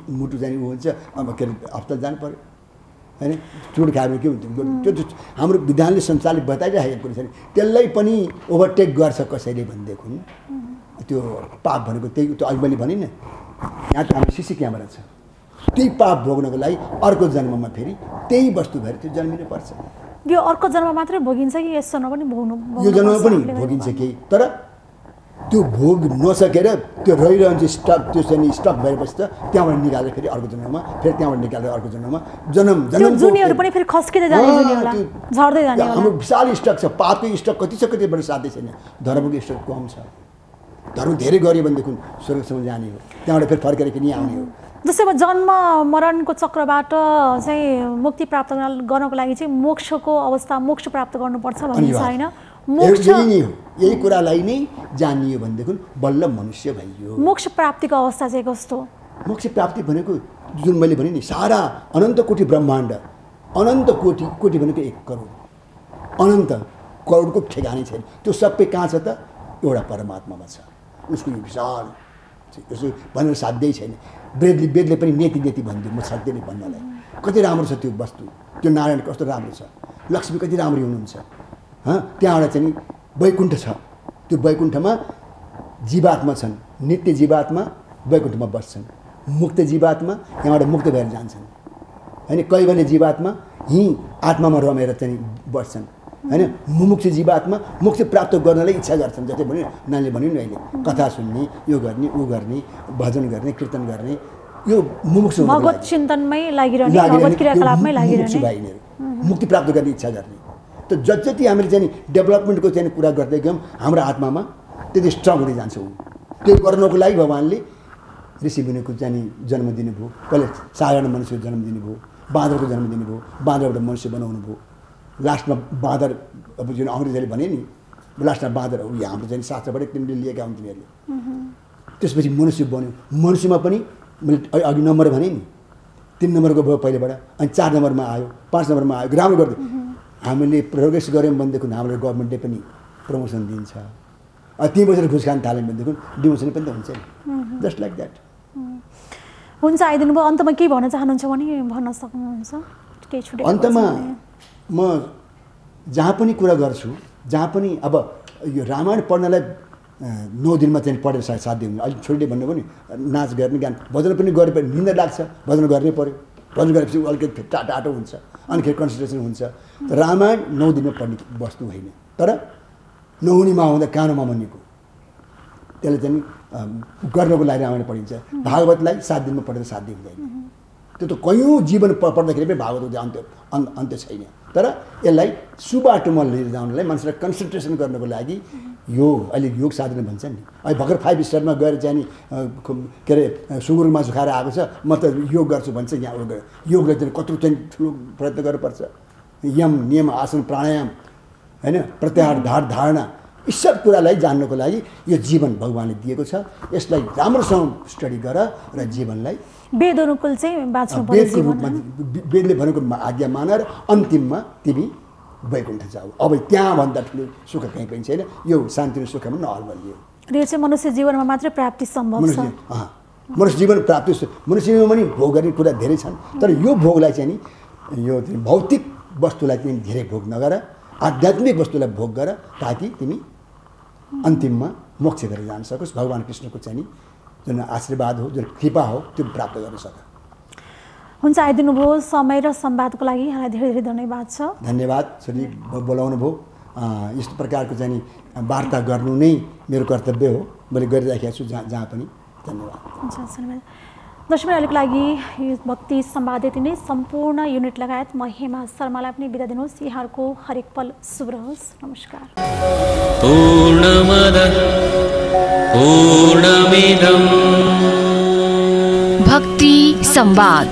Speaker 4: मुटु जाने ऊ हुन्छ, अब के अरे अस्पताल जानु पऱ्यो होइन, चुड खायो भने के हुन्छ। त्यो हाम्रो विधानले सञ्चालित बताइरहेको कुरा छ नि, त्यसलाई पनि ओभरटेक गर्छ कसैले भनेदेखि त्यो पाप भनेको त्यही। त्यो अहिले मैले भने नि, यहाँ त हाम्रो सिसी क्यामेरा छ, त्यही पाप भोग्नको लागि अर्को जन्ममा फेरि त्यही वस्तु भएर त्यो जन्मिनु पर्छ।
Speaker 3: यो अर्को जन्म मात्रै भोगिन्छ कि यस जन्म पनि
Speaker 4: यो जन्ममा पनि भोगिन्छ केही, तर त्यो भोग नसकेर त्यो रहिरहन्छ स्टक, त्यो चाहिँ स्टक भएपछि त त्यहाँबाट निकालेर फेरि अर्को जन्ममा, फेरि त्यहाँबाट निकालेर अर्को जन्ममा,
Speaker 3: जुनीहरू पनि फेरि खस्किँदै जाने, झर्दै जाने।
Speaker 4: हाम्रो विशाल स्टक छ, पापको स्टक कति छ, कतिबाट साध्य छैन। धर्मको स्टक कम छ, धर्म धेरै गऱ्यो भनेदेखि स्वर्गसम्म जाने हो, त्यहाँबाट फेरि फर्केर किन आउने हो।
Speaker 3: जस्तै अब जन्म मरणको चक्रबाट चाहिँ मुक्ति प्राप्त गर्नको लागि चाहिँ मोक्षको अवस्था, मोक्ष प्राप्त गर्नुपर्छ भनिन्छ होइन।
Speaker 4: यही कुरालाई नै जानियो भनेदेखि बल्ल मनुष्य भइयो।
Speaker 3: मोक्ष प्राप्तिको अवस्था चाहिँ कस्तो?
Speaker 4: मोक्ष प्राप्ति भनेको जुन मैले भने नि, सारा अनन्त कोटि ब्रह्माण्ड, अनन्त कोटि भनेको 1 करोड, अनन्त करोडको ठेगानै छैन। त्यो सबै कहाँ छ त? एउटा परमात्मामा छ। उसको यो विशाल यसो भनेर साध्यै छैन। वेदले पनि नेति भनिदियो, म सक्दैन भन्नलाई। कति राम्रो छ त्यो वस्तु, त्यो नारायण कस्तो राम्रो छ, लक्ष्मी कति राम्री हुनुहुन्छ। त्यहाँबाट चाहिँ वैकुण्ठ छ, त्यो वैकुण्ठमा जीवात्मा छन्, नित्य जीवात्मा वैकुण्ठमा बस्छन्, मुक्त जीवात्मा यहाँबाट मुक्त भएर जान्छन् होइन। कैवल्य जीवात्मा यहीँ आत्मामा रमेर चाहिँ बस्छन् होइन। मुमुक्ष जीवात्मा मुक्ति प्राप्त गर्नलाई इच्छा गर्छन्। जस्तै भन्यो नानीले भन्यो नि अहिले, कथा सुन्ने, यो गर्ने, ऊ गर्ने, भजन गर्ने, कीर्तन गर्ने, यो मुमुक्ष
Speaker 3: भगवत चिन्तनमै लागिरहने, भगवत क्रियाकलापमै लागिरहने,
Speaker 4: मुक्ति प्राप्त गर्ने इच्छा गर्ने। त जति हामीले चाहिँ डेभलपमेन्टको चाहिँ कुरा गर्दै गयौँ, हाम्रो आत्मामा त्यति स्ट्रङ हुँदै जान्छ। त्यो गर्नको लागि भगवान्ले ऋषिमुनिको चाहिँ जन्म दिनुभयो, कहिले साधारण मनुष्यको जन्म दिनुभयो, बाँदरको जन्म दिनुभयो, बाँदरबाट मनुष्य बनाउनु भयो। लास्टमा बाँदर, अब जुन अङ्ग्रेजहरूले भने नि लास्टमा बाँदर हो, हाम्रो चाहिँ शास्त्रबाट तिमीले लिएका हुन् तिनीहरूले। त्यसपछि मनुष्य बन्यो। मनुष्यमा पनि मैले अघि नम्बर भने नि, 3 नम्बरको भयो पहिलेबाट, अनि 4 नम्बरमा आयो, 5 नम्बरमा आयो। राम्रो गर्दै हामीले प्रोग्रेस गऱ्यौँ भनेदेखि हाम्रो गभर्मेन्टले पनि प्रमोसन दिन्छ। 3 बजेर घुस खान थाल्यौँ भनेदेखि डिमोसन पनि त हुन्छ नि, जस्ट लाइक द्याट।
Speaker 3: हुन्छ, आइदिनु भयो। अन्तमा के भन्न चाहनुहुन्छ भने भन्न सक्नुहुन्छ? केही छुट्यो?
Speaker 4: अन्तमा म जहाँ पनि कुरा गर्छु, जहाँ पनि अब यो रामायण पढ्नलाई 9 दिनमा चाहिँ पढेर साध्य हुने। अहिले छोरीले भन्नुभयो नि, नाच गर्ने, गान भजन पनि गरे पनि निन्दा लाग्छ, भजन गर्नै पऱ्यो। भजन गरेपछि अलिकति टाटो हुन्छ, अनि फेरि कन्सन्ट्रेसन हुन्छ। रामायण 9 दिनमा पढ्ने वस्तु होइन। तर नहुनीमा हुँदा कानोमा मनिको त्यसले चाहिँ गर्नको लागि रामायण पढिन्छ। भागवतलाई 7 दिनमा पढेर 7 दिन हुँदैन। त्यो त कयौँ जीवन पढ्दाखेरि पनि भागवतको अन्त्य छैन। तर यसलाई सुबाटोमा लिएर जानुलाई मान्छेलाई कन्सन्ट्रेसन गर्नको लागि योग, अहिले योग साधना भन्छ नि। अहिले भर्खर 5 स्टारमा गएर चाहिँ नि के अरे सुँगुरको मासु खाएर आएको छ, म त योग गर्छु भन्छ। यहाँ योगलाई चाहिँ कत्रो चाहिँ ठुलो प्रयत्न गर्नुपर्छ। यम नियम आसन प्राणायाम होइन, प्रत्याहार धारणा यी सब कुरालाई जान्नको लागि यो जीवन भगवानले दिएको छ। यसलाई राम्रोसँग स्टडी गर र जीवनलाई
Speaker 3: वेद अनुकूल चाहिँ बाँच्नु पर्छ।
Speaker 4: वेदको रूपमा वेदले भनेको आज्ञा मान र अन्तिममा तिमी वैकुण्ठ जाऊ। अब त्यहाँभन्दा ठुलो सुख कहीँ पनि छैन। यो शान्ति र सुखमा नहल्बलियो।
Speaker 3: र यो चाहिँ मनुष्य जीवनमा मात्रै प्राप्ति सम्भव छ।
Speaker 4: मनुष्य जीवन प्राप्ति, मनुष्य जीवनमा पनि भोग गर्ने कुरा धेरै छन्। तर यो भोगलाई चाहिँ नि यो भौतिक वस्तुलाई तिमी धेरै भोग नगर, आध्यात्मिक वस्तुलाई भोग गर, ताकि तिमी अन्तिममा मोक्ष गरेर जान सकोस्। भगवान कृष्णको चाहिँ नि जुन आशीर्वाद हो, जुन कृपा हो, त्यो प्राप्त गर्न सक।
Speaker 3: हुन्छ, आइदिनु भयो। समय र संवादको लागि यहाँलाई धेरै धेरै धन्यवाद छ।
Speaker 4: धन्यवाद छोरी, बोलाउनु भयो। यस्तो प्रकारको चाहिँ नि वार्ता गर्नु नै मेरो कर्तव्य हो, मैले गरिराखेको छु जहाँ पनि। धन्यवाद।
Speaker 3: हुन्छ, धन्यवाद। दर्शक अहिलेको लागि यो भक्ति संवाद यति नै। सम्पूर्ण युनिट लगायत म हेमा शर्मालाई पनि बिदा दिनुहोस्। यहाँहरूको हरेक पल शुभ रहोस्। नमस्कार।
Speaker 2: भक्ति संवाद।